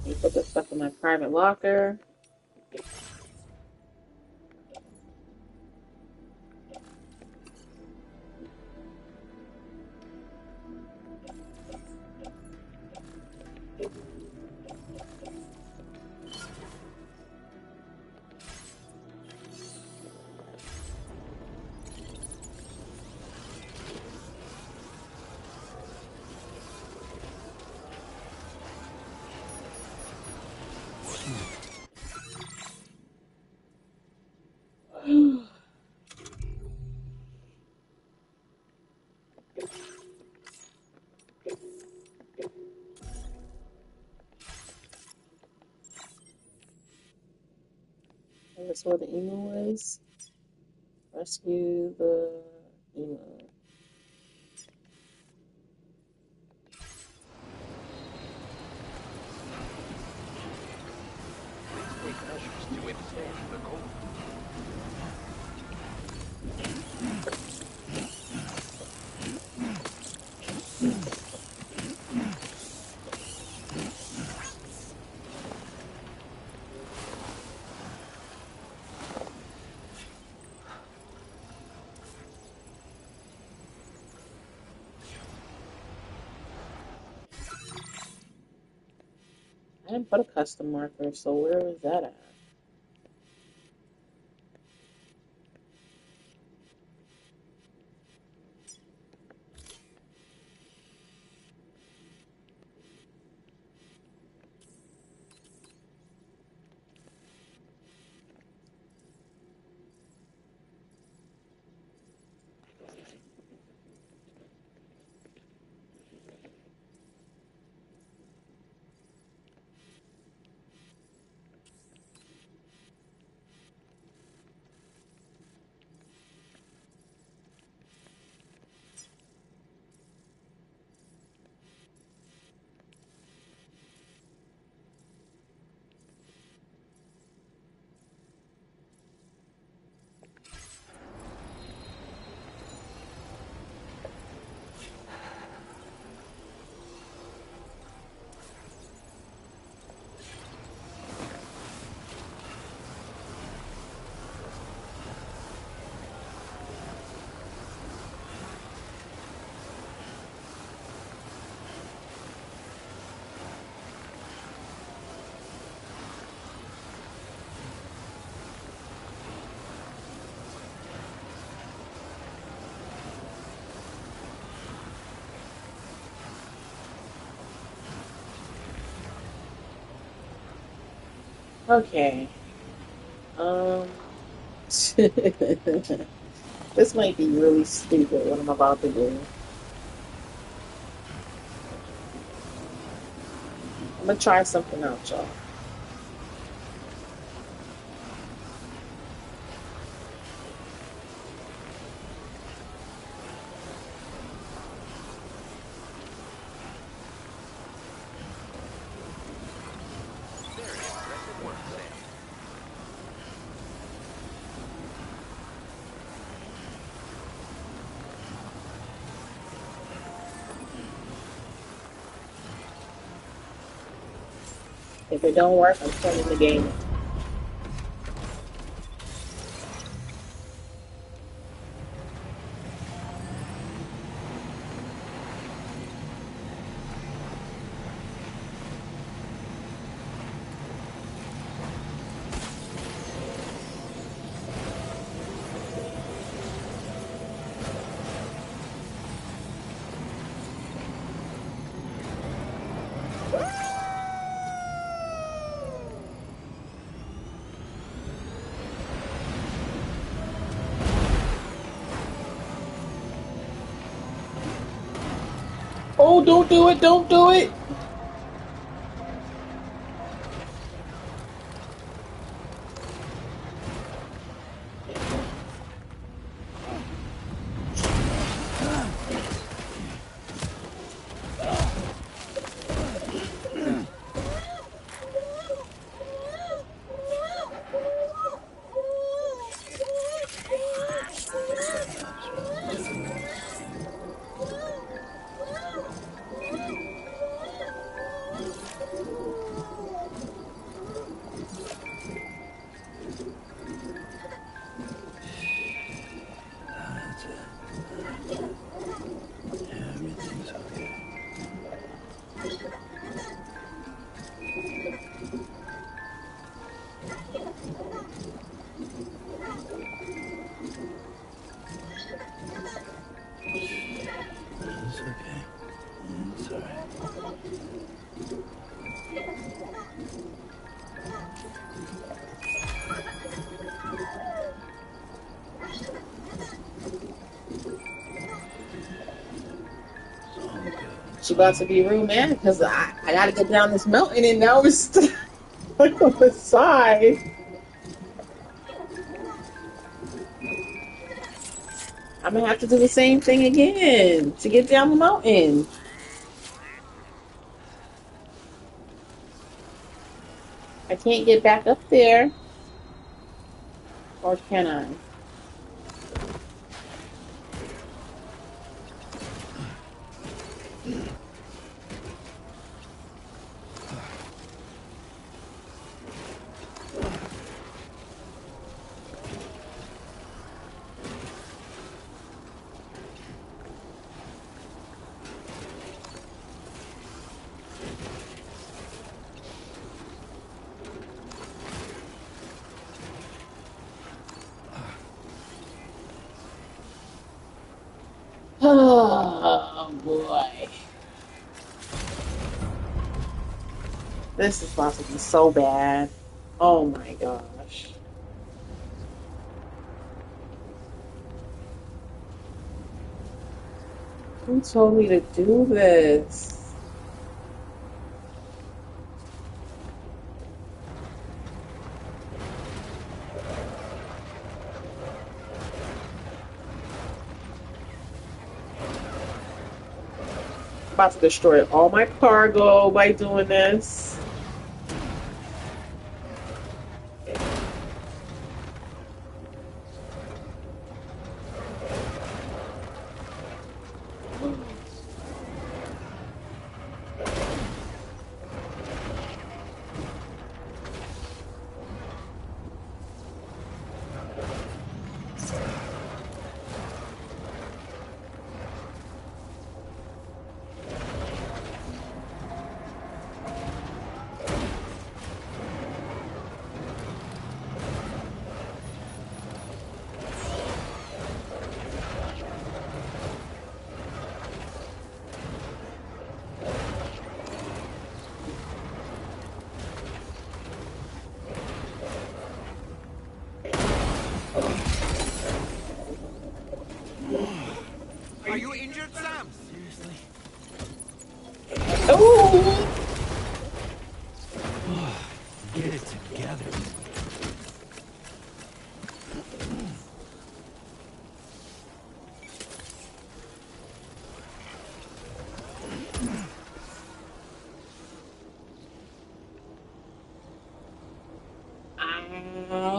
Let me put this stuff in my private locker. That's where the emu is. Rescue the emu. Please take measures to withstand the cold. I didn't put a custom marker, so where is that at? Okay. This might be really stupid what I'm about to do. I'm gonna try something out, y'all. Very impressive work, Sam. If it don't work, I'm turning the game. Oh, don't do it! Don't do it! That's it. That's it. Everything's okay. It's okay. It's all right. It's all good. She about to be rude, man, because I gotta get down this mountain and now we're stuck on the side. I'm gonna have to do the same thing again to get down the mountain. I can't get back up there. Or can I? Oh boy. This is about to be so bad. Oh my gosh. Who told me to do this? I'm about to destroy all my cargo by doing this. together.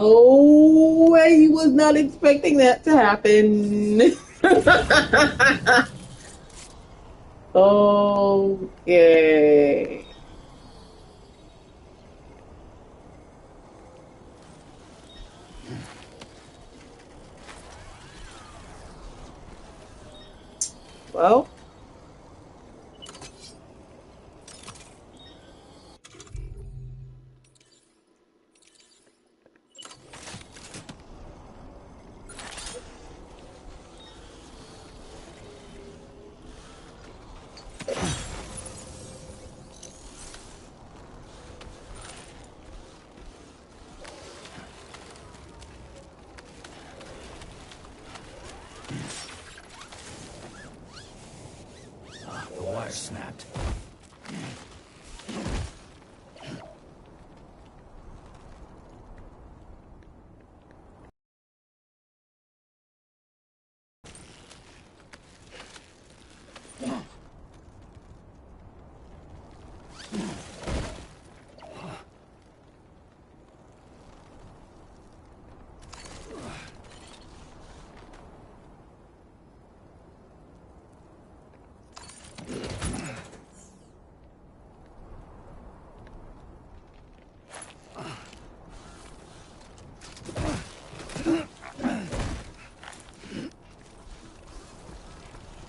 Oh, he was not expecting that to happen. Okay. Well. The wire snapped.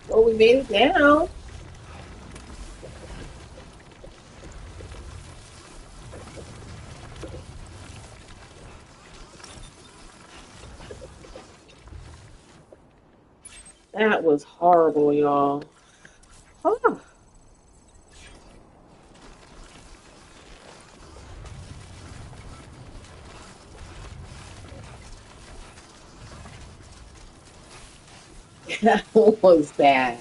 Well, we made it down. That was horrible, y'all. Oh. That was bad.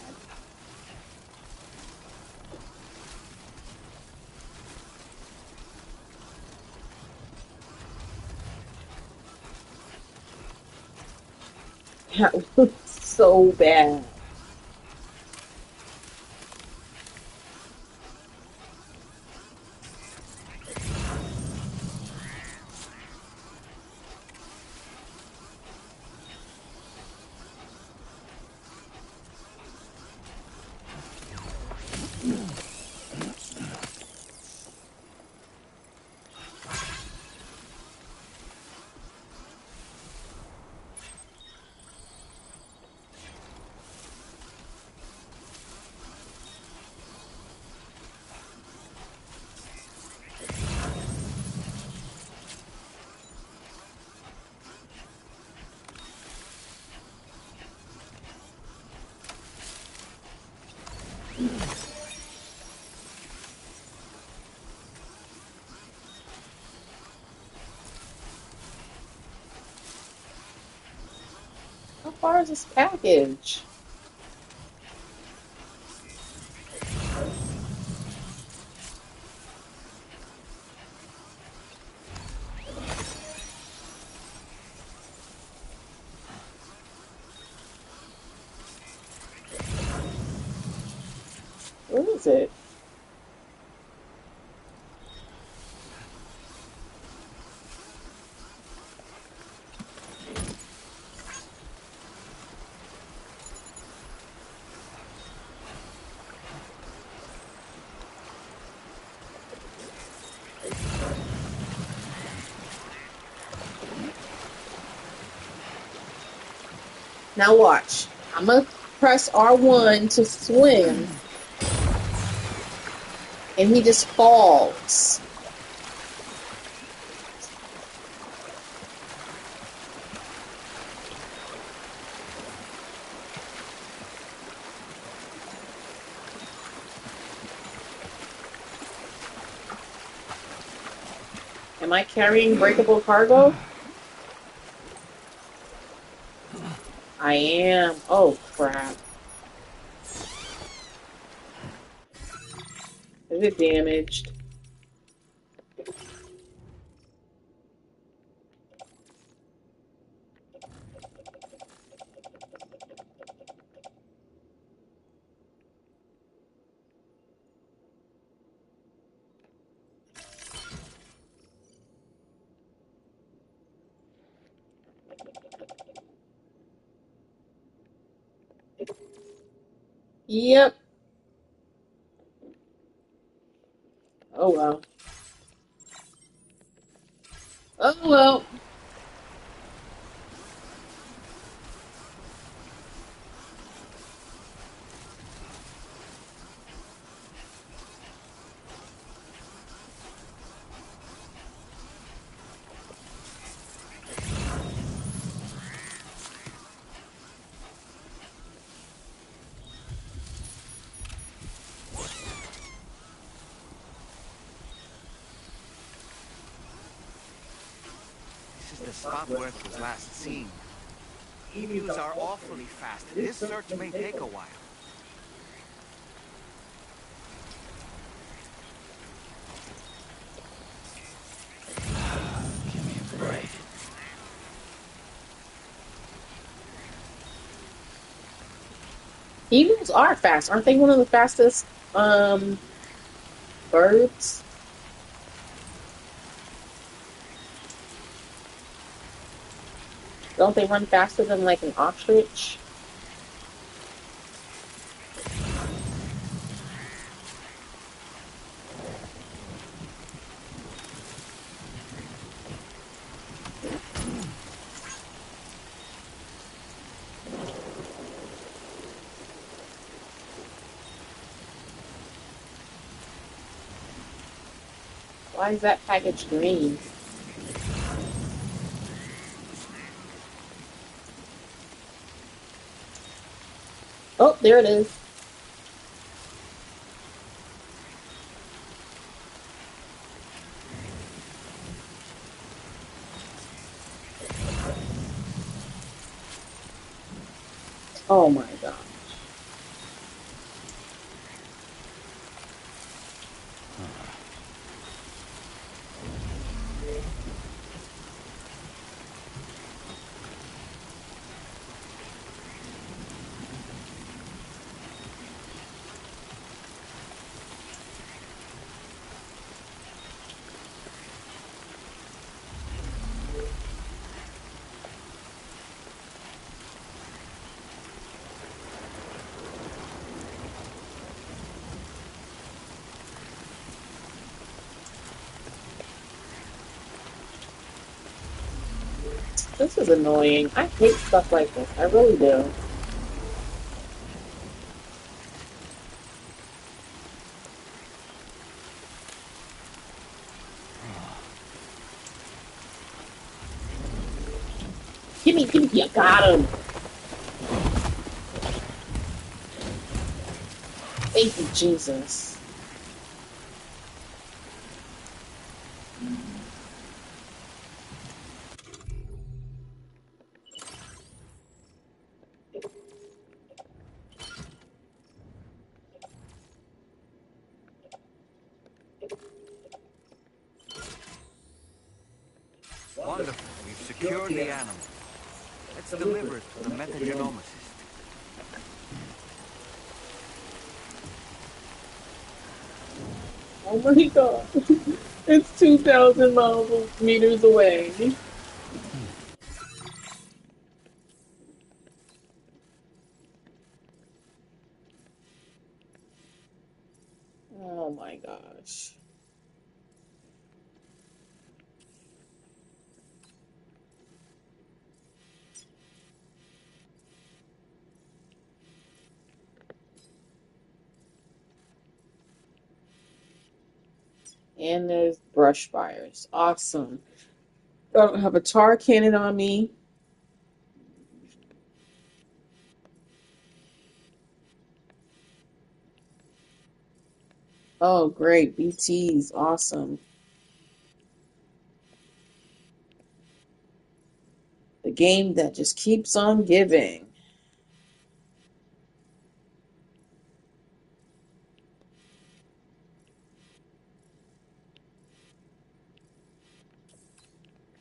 That was so bad. How far is this package? Where is it? Now watch. I'm gonna press R1 to swim, and he just falls. Am I carrying breakable cargo? I am. Oh, crap. Is it damaged? Yep. Oh well. Oh well. This is the spot where it was last seen. E-views are awfully fast. This search may take a while. Give me a break. Eagles are fast, aren't they? One of the fastest birds. Don't they run faster than like an ostrich? Why is that package green? Oh, there it is. Oh my god. This is annoying. I hate stuff like this. I really do. Gimme, you got him. Thank you, Jesus. Wonderful. We've secured the animal. Let's deliver it to the metagenomicist. Oh my god. It's 2,000 meters away. Oh my gosh. And there's brush fires. Awesome. I don't have a tar cannon on me. Oh, great. BT's awesome. The game that just keeps on giving.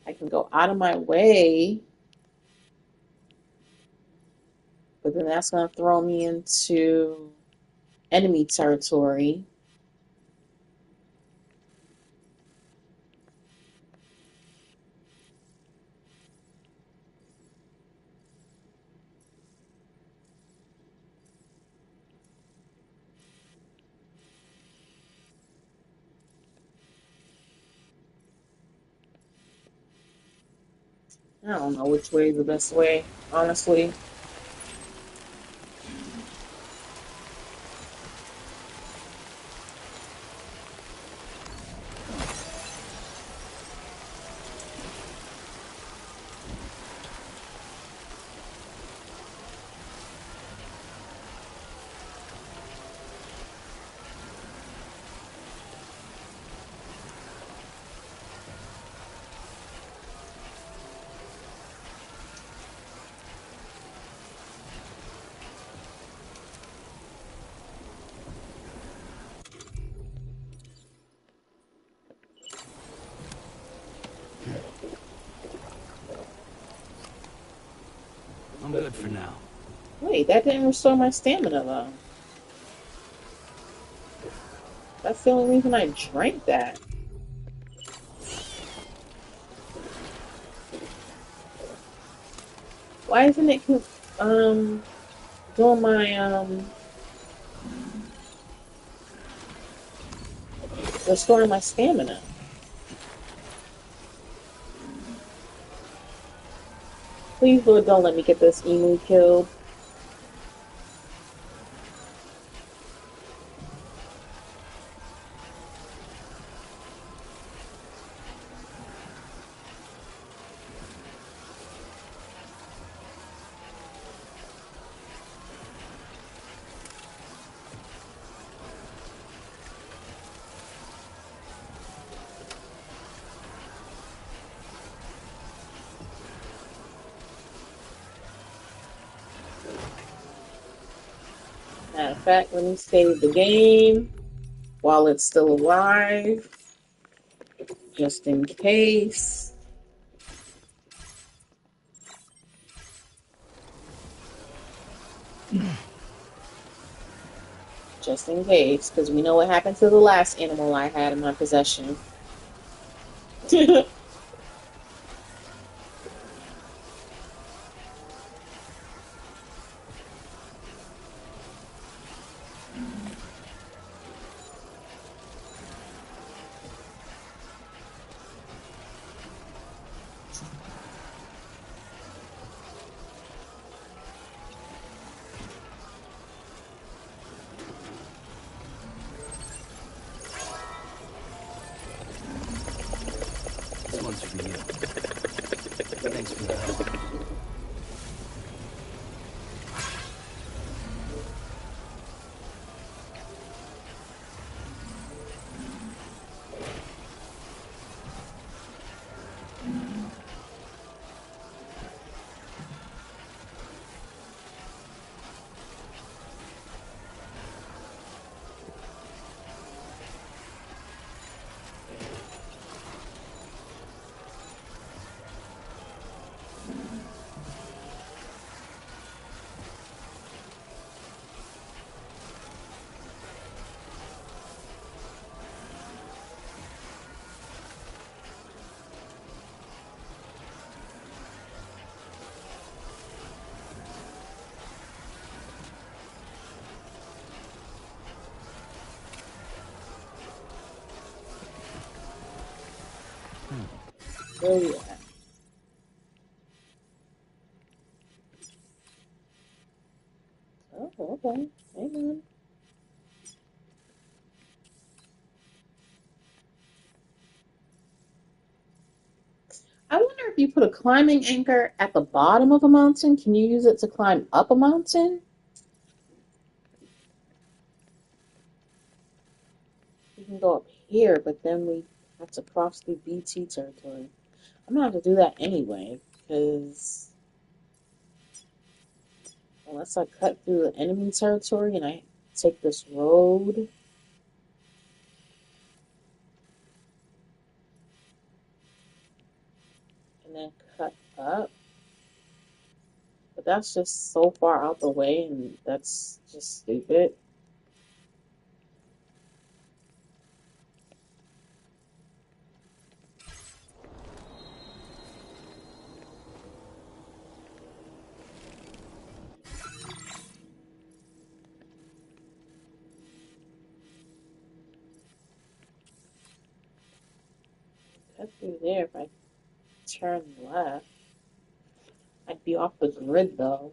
I can go out of my way, but then that's going to throw me into enemy territory. I don't know which way is the best way, honestly. I'm good for now. Wait, that didn't restore my stamina though. That's the only reason I drank that. Why isn't it doing my restoring my stamina? Please, Lord, don't let me get this emu killed. Matter of fact, let me save the game while it's still alive, just in case. Just in case, because we know what happened to the last animal I had in my possession. This one's for you. Thanks for the help. Where we at? Oh, okay. Hang on. I wonder if you put a climbing anchor at the bottom of a mountain, can you use it to climb up a mountain? We can go up here, but then we have to cross through BT territory. I'm gonna have to do that anyway, because unless I cut through the enemy territory and I take this road, and then cut up. But that's just so far out the way, and that's just stupid. Cut through there if I turn left. I'd be off the grid though,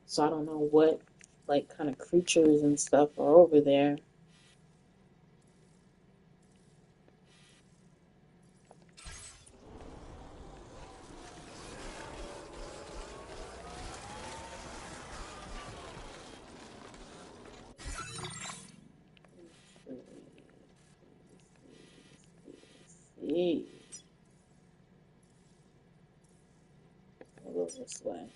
so I don't know what like kind of creatures and stuff are over there. See, I'll go this way.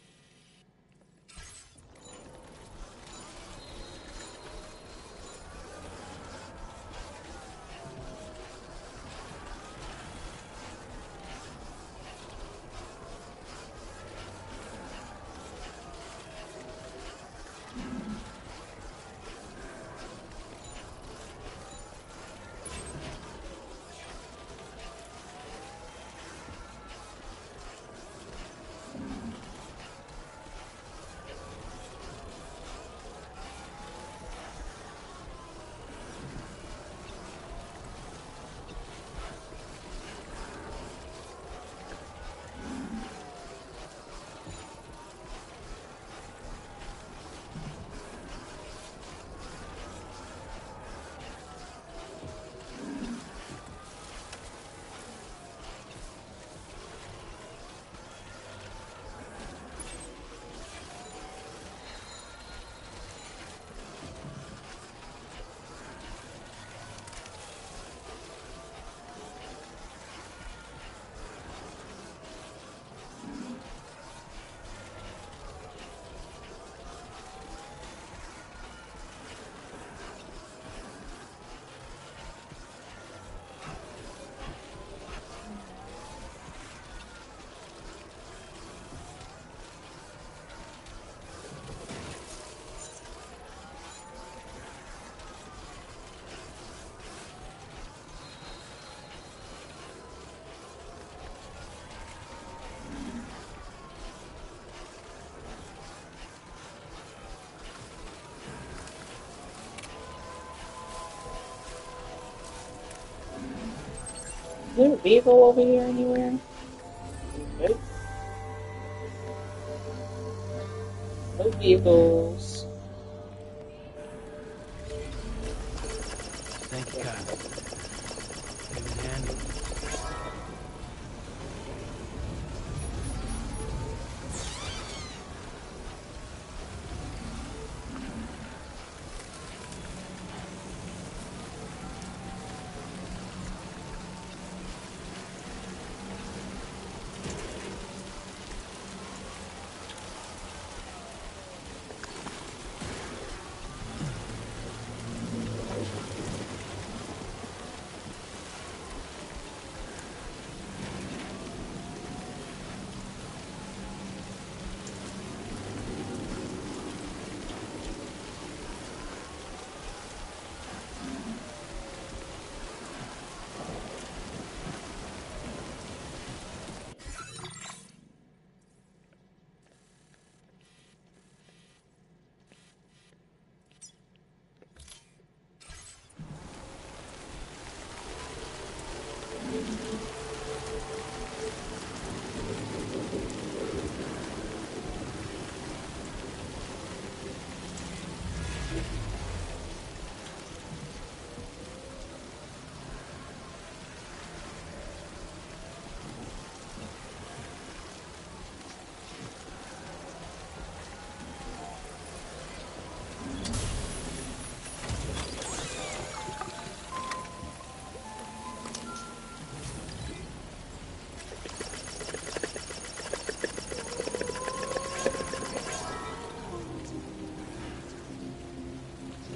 Is there a vehicle over here anywhere? Nope. No vehicles. Thank you, Kyle. It was handy.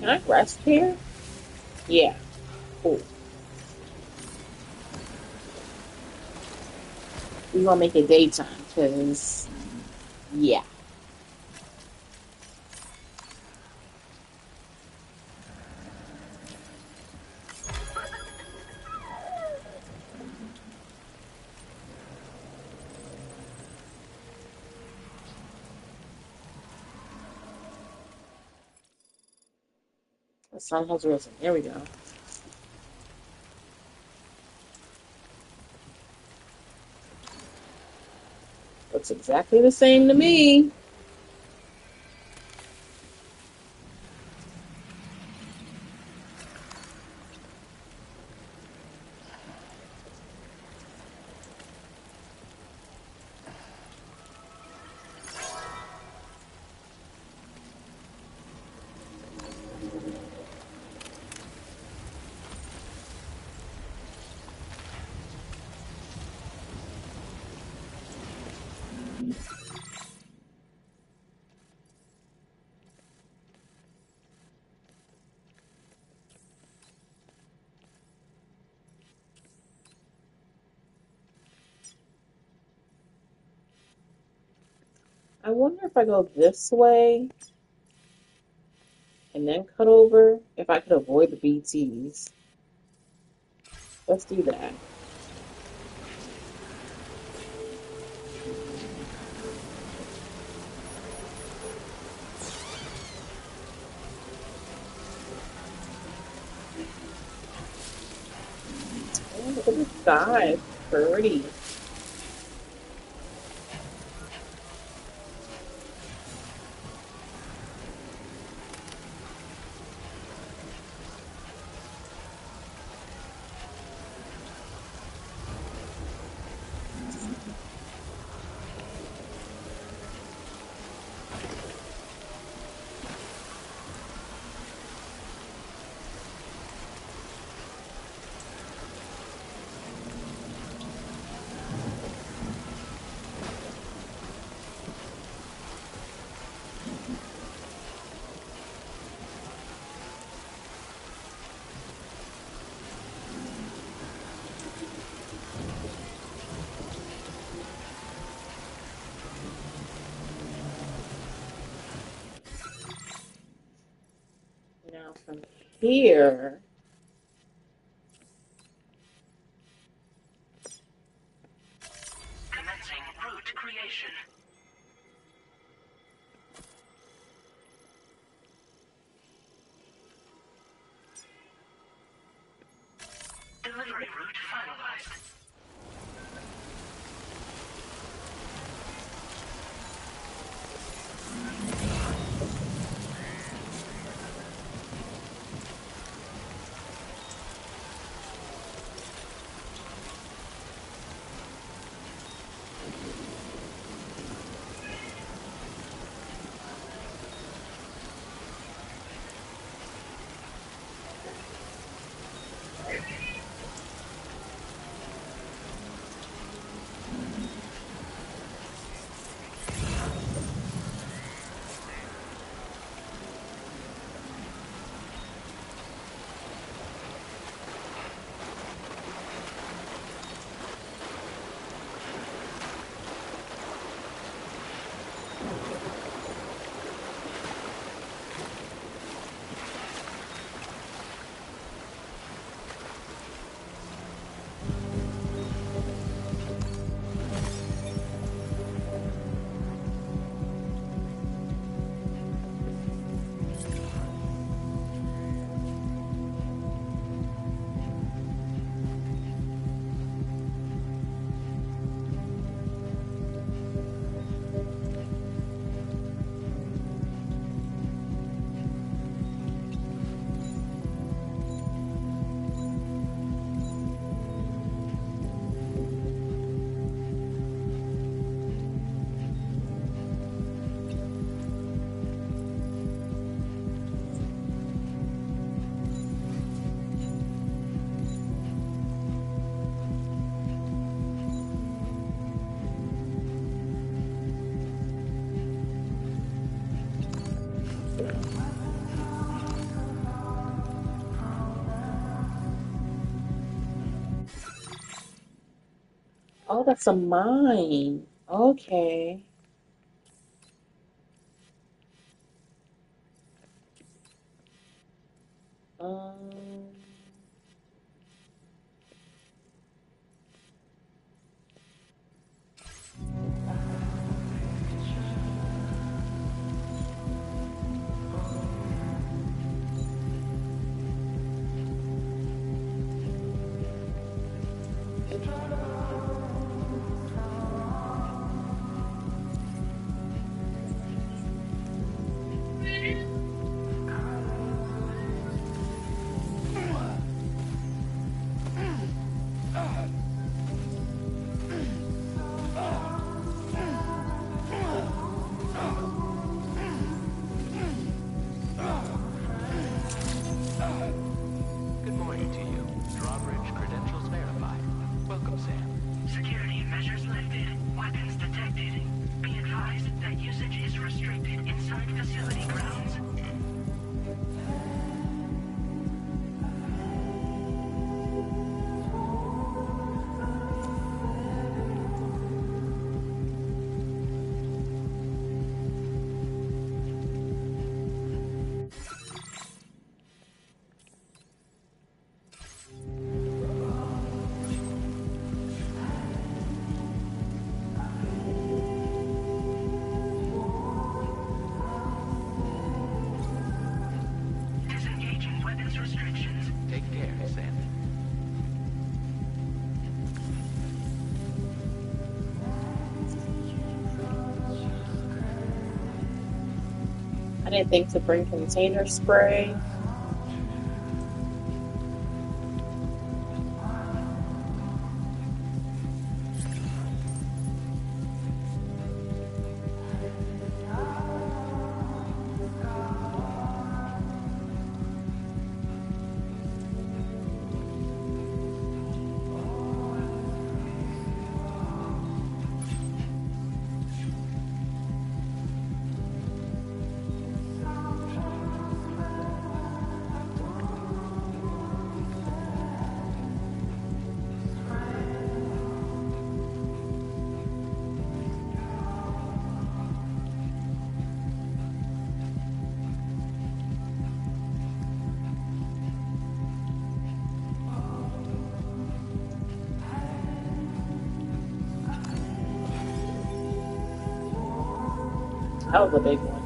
Can I rest here? Yeah. Cool. We're gonna make it daytime, cause yeah. The sun has risen. There we go. Looks exactly the same to me. I wonder if I go this way and then cut over, if I could avoid the BTs. Let's do that. Oh, look at the sky. It's pretty. Now from here, Commencing route creation. Delivery route finalized. oh, that's a mine. Okay. Um, Welcome, Sam. Security measures lifted. Weapons detected. Be advised that usage is restricted inside facility grounds. Disengaging weapons restrictions. Take care, Sam. I didn't think to bring container spray. That was a big one.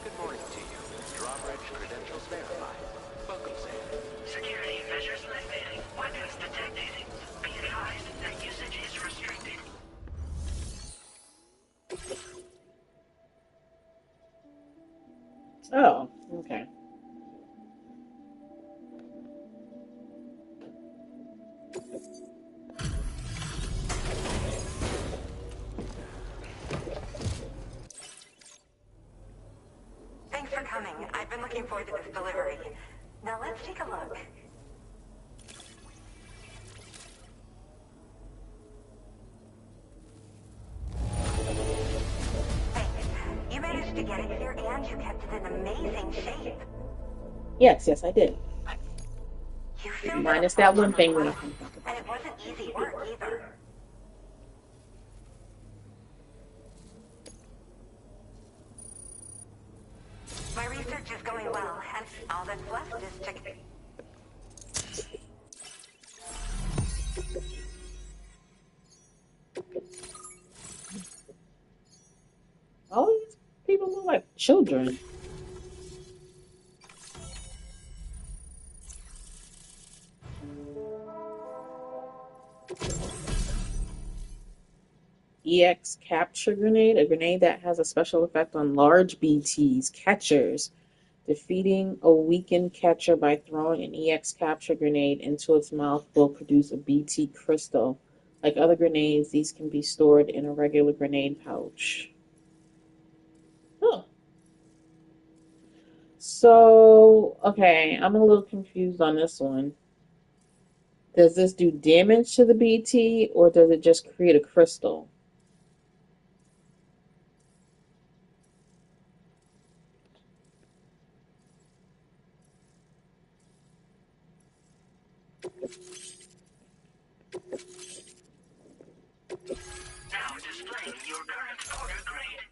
Good morning to you. Drawbridge credentials verified. Welcome, Sam. Security measures lifted. Weapons detected. Be advised that usage is restricted. Oh, okay. Thanks for coming. I've been looking forward to this delivery. Now let's take a look. Thanks. You managed to get it here and you kept it in amazing shape. Yes, I did. You filled Minus it that up one thing when I well, and it wasn't easy work either. My research is going well, and all that's left is to... all these people look like children. EX capture grenade, a grenade that has a special effect on large BTs, catchers. Defeating a weakened catcher by throwing an EX capture grenade into its mouth will produce a BT crystal. Like other grenades, these can be stored in a regular grenade pouch. Oh. So, okay, I'm a little confused on this one. Does this do damage to the BT, or does it just create a crystal? Now displaying your current order grade.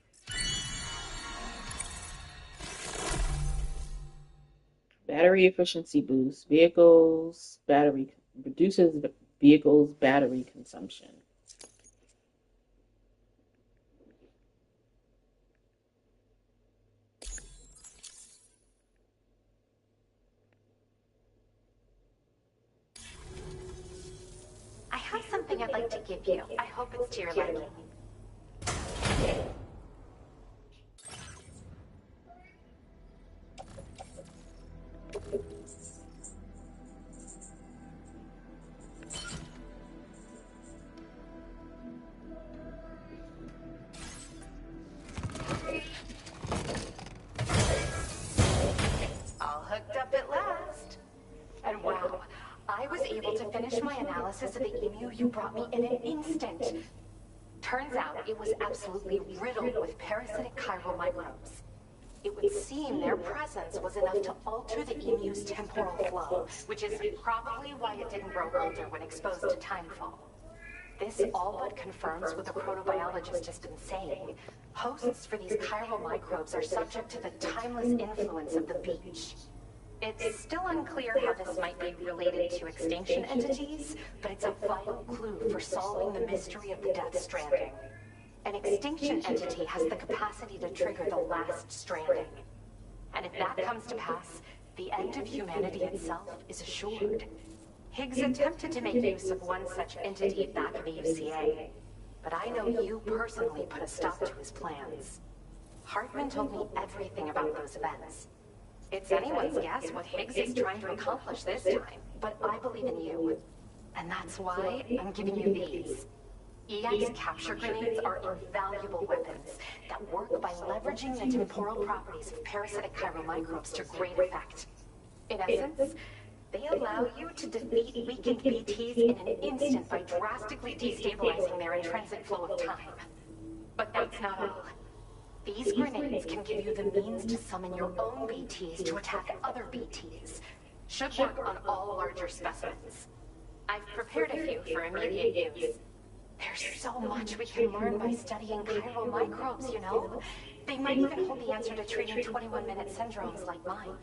Battery efficiency boost. Reduces vehicles battery consumption. I have something I'd like to give you. I hope it's to your liking. All hooked up at last. And wow, I was able to finish my analysis of the emu you brought me in an instant. Turns out it was absolutely riddled with parasitic chiral microbes. It would seem their presence was enough to alter the emu's temporal flow, which is probably why it didn't grow older when exposed to timefall. This all but confirms what the chronobiologist has been saying. Hosts for these chiral microbes are subject to the timeless influence of the beach. It's still unclear how this might be related to extinction entities, but it's a vital clue for solving the mystery of the Death Stranding. An extinction entity has the capacity to trigger the last stranding. And if that comes to pass, the end of humanity itself is assured. Higgs attempted to make use of one such entity back in the UCA, but I know you personally put a stop to his plans. Hartman told me everything about those events. It's anyone's guess what Higgs is trying to accomplish this time, but I believe in you. And that's why I'm giving you these. EX capture grenades are invaluable weapons that work by leveraging the temporal properties of parasitic chiral microbes to great effect. In essence, they allow you to defeat weakened BTs in an instant by drastically destabilizing their intrinsic flow of time. But that's not all. These grenades can give you the means to summon your own BTs to attack other BTs. Should work on all larger specimens. I've prepared a few for immediate use. There's so much we can learn by studying chiral microbes, you know? They might even hold the answer to treating 21-minute syndromes like mine.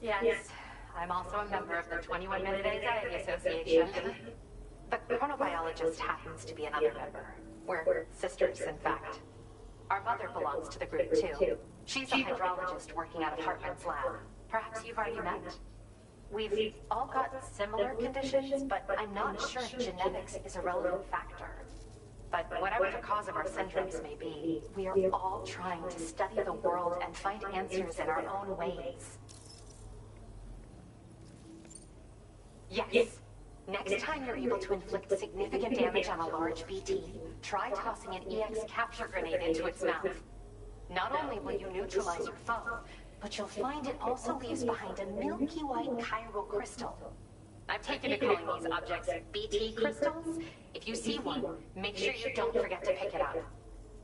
Yes, I'm also a member of the 21-Minute Anxiety Association. The chronobiologist happens to be another member. We're sisters, in fact. Our mother belongs to the group, too. She's a hydrologist working out of Hartman's lab. Perhaps you've already met. We've all got similar conditions, but I'm not sure genetics is a relevant factor. But whatever the cause of our syndromes may be, we are all trying to study the world and find answers in our own ways. Yes. Next time you're able to inflict significant damage on a large BT, try tossing an EX capture grenade into its mouth. Not only will you neutralize your foe, but you'll find it also leaves behind a milky white chiral crystal. I've taken to calling these objects BT crystals. If you see one, make sure you don't forget to pick it up.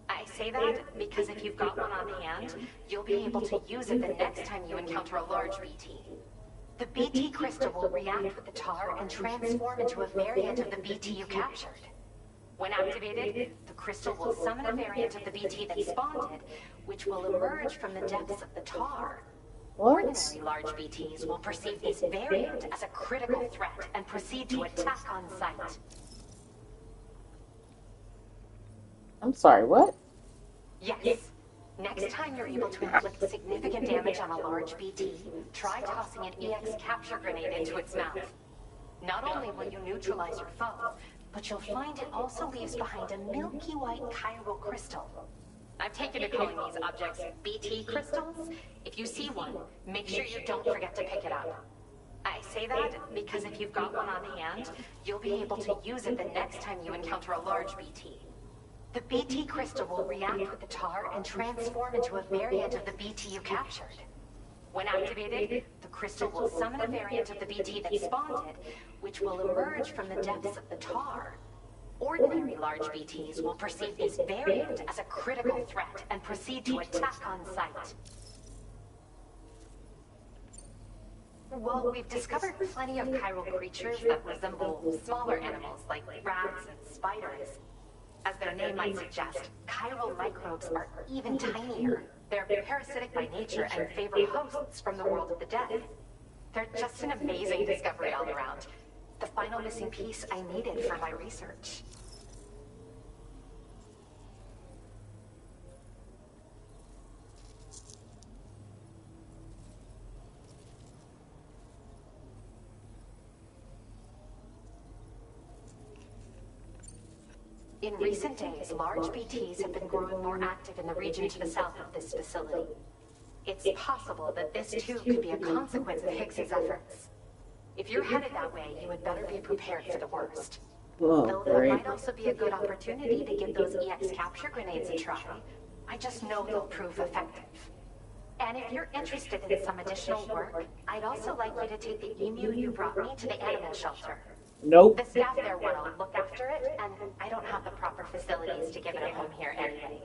I say that because if you've got one on hand, you'll be able to use it the next time you encounter a large BT. The BT crystal will react with the tar and transform into a variant of the BT you captured. When activated, the crystal will summon a variant of the BT that spawned it, which will emerge from the depths of the tar. Ordinary large BTs will perceive this variant as a critical threat and proceed to attack on sight. I'm sorry, what? Yes. Next time you're able to inflict significant damage on a large BT, try tossing an EX capture grenade into its mouth. Not only will you neutralize your foe, but you'll find it also leaves behind a milky white chiral crystal. I've taken to calling these objects BT crystals. If you see one, make sure you don't forget to pick it up. I say that because if you've got one on hand, you'll be able to use it the next time you encounter a large BT. The BT crystal will react with the tar and transform into a variant of the BT you captured. When activated, the crystal will summon a variant of the BT that spawned it, which will emerge from the depths of the tar. Ordinary large BTs will perceive this variant as a critical threat and proceed to attack on sight. Well, we've discovered plenty of chiral creatures that resemble smaller animals like rats and spiders. As their name might suggest, chiral microbes are even tinier. They're parasitic by nature and favor hosts from the world of the dead. They're just an amazing discovery all around. The final missing piece I needed for my research. In recent days, large BTs have been growing more active in the region to the south of this facility. It's possible that this too could be a consequence of Hicks's efforts. If you're headed that way, you had better be prepared for the worst. Though that might also be a good opportunity to give those EX capture grenades a try. I just know they'll prove effective. And if you're interested in some additional work, I'd also like you to take the emu you brought me to the animal shelter. Nope. The staff there will look after it, and I don't have the proper facilities to give it a home here anyway.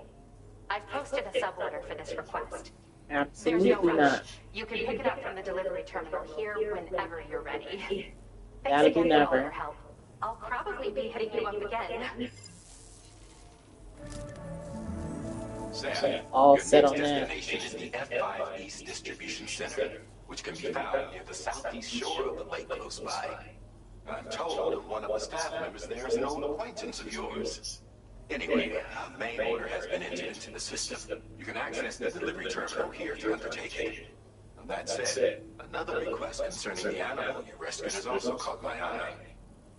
I've posted a sub-order for this request. Absolutely There's no rush. not. You can pick it up from the delivery terminal here whenever you're ready. That'll Thanks be again for all never. your help. I'll probably be hitting you up again. Sam, All your set next on that. destination is the F5 East Distribution Center, which can be found near the southeast shore of the lake close by. I'm told one of the staff members there is an old acquaintance of yours. Anyway, a main order has been entered into the system. You can access the delivery terminal here to undertake it. And that said, another request concerning the animal you rescued has also caught my eye.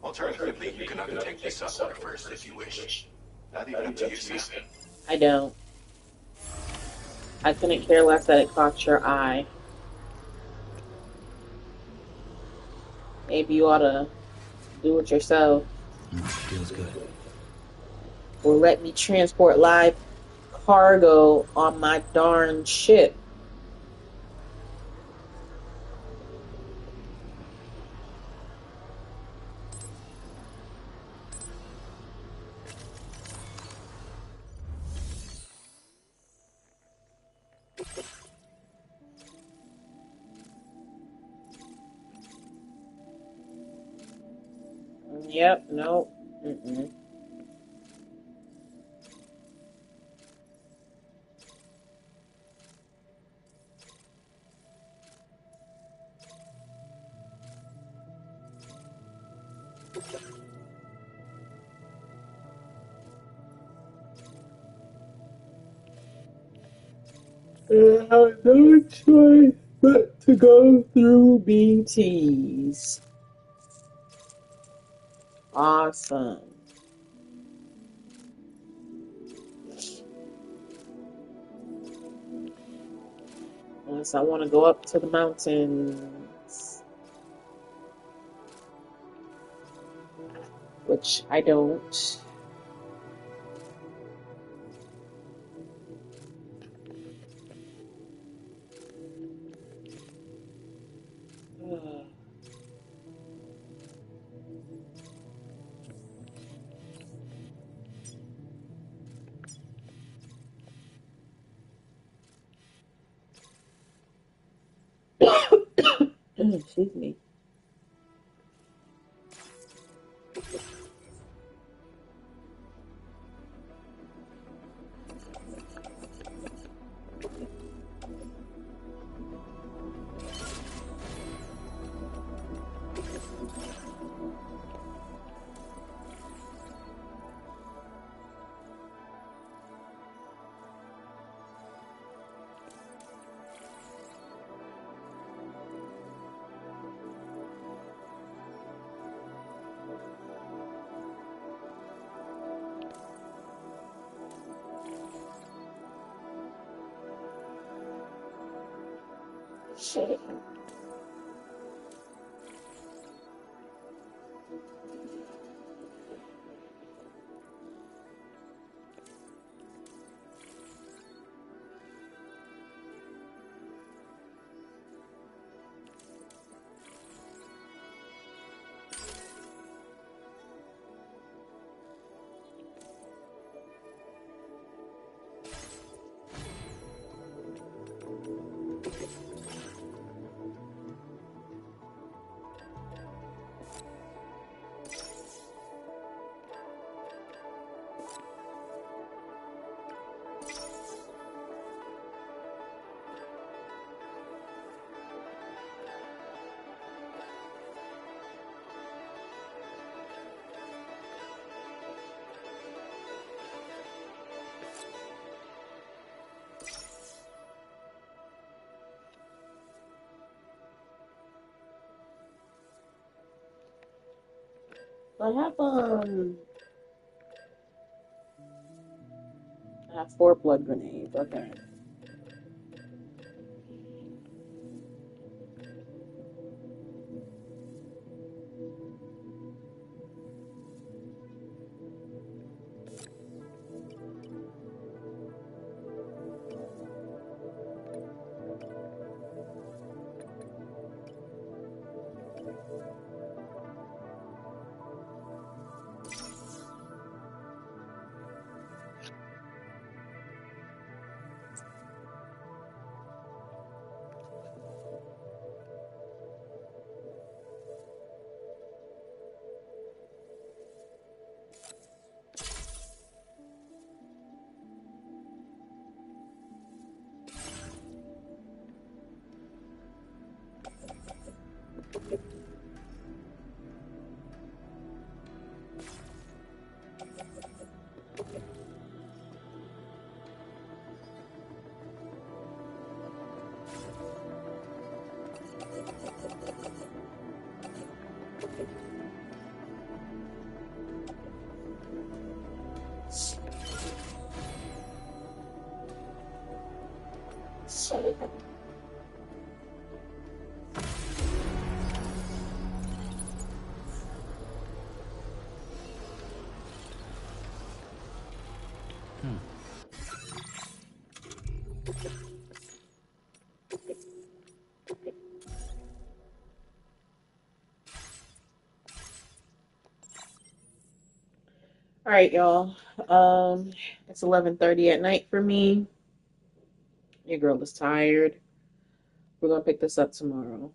Alternatively, you can undertake this sub-order first if you wish. I'll leave it up to you, Sam. I don't. I couldn't care less that it caught your eye. Maybe you ought to do it yourself. Feels good. Or let me transport live cargo on my darn ship. Yep, nope. Mm-mm. I have no choice but to go through BTs. Awesome. Unless I want to go up to the mountains, which I don't. Excuse me. Shit. I have 4 blood grenades. Okay. All right, y'all. It's 11:30 at night for me. Your girl is tired. We're gonna pick this up tomorrow.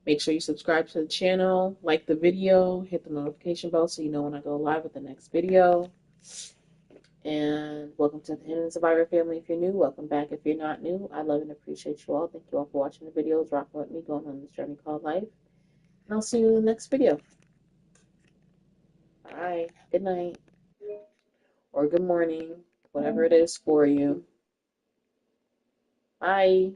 Make sure you subscribe to the channel, like the video, hit the notification bell so you know when I go live with the next video. And welcome to the Hidden.Survivor family if you're new. Welcome back if you're not new. I love and appreciate you all. Thank you all for watching the videos, rocking with me, going on this journey called life. And I'll see you in the next video. Bye. Good night. Or good morning. Whatever it is for you. Bye.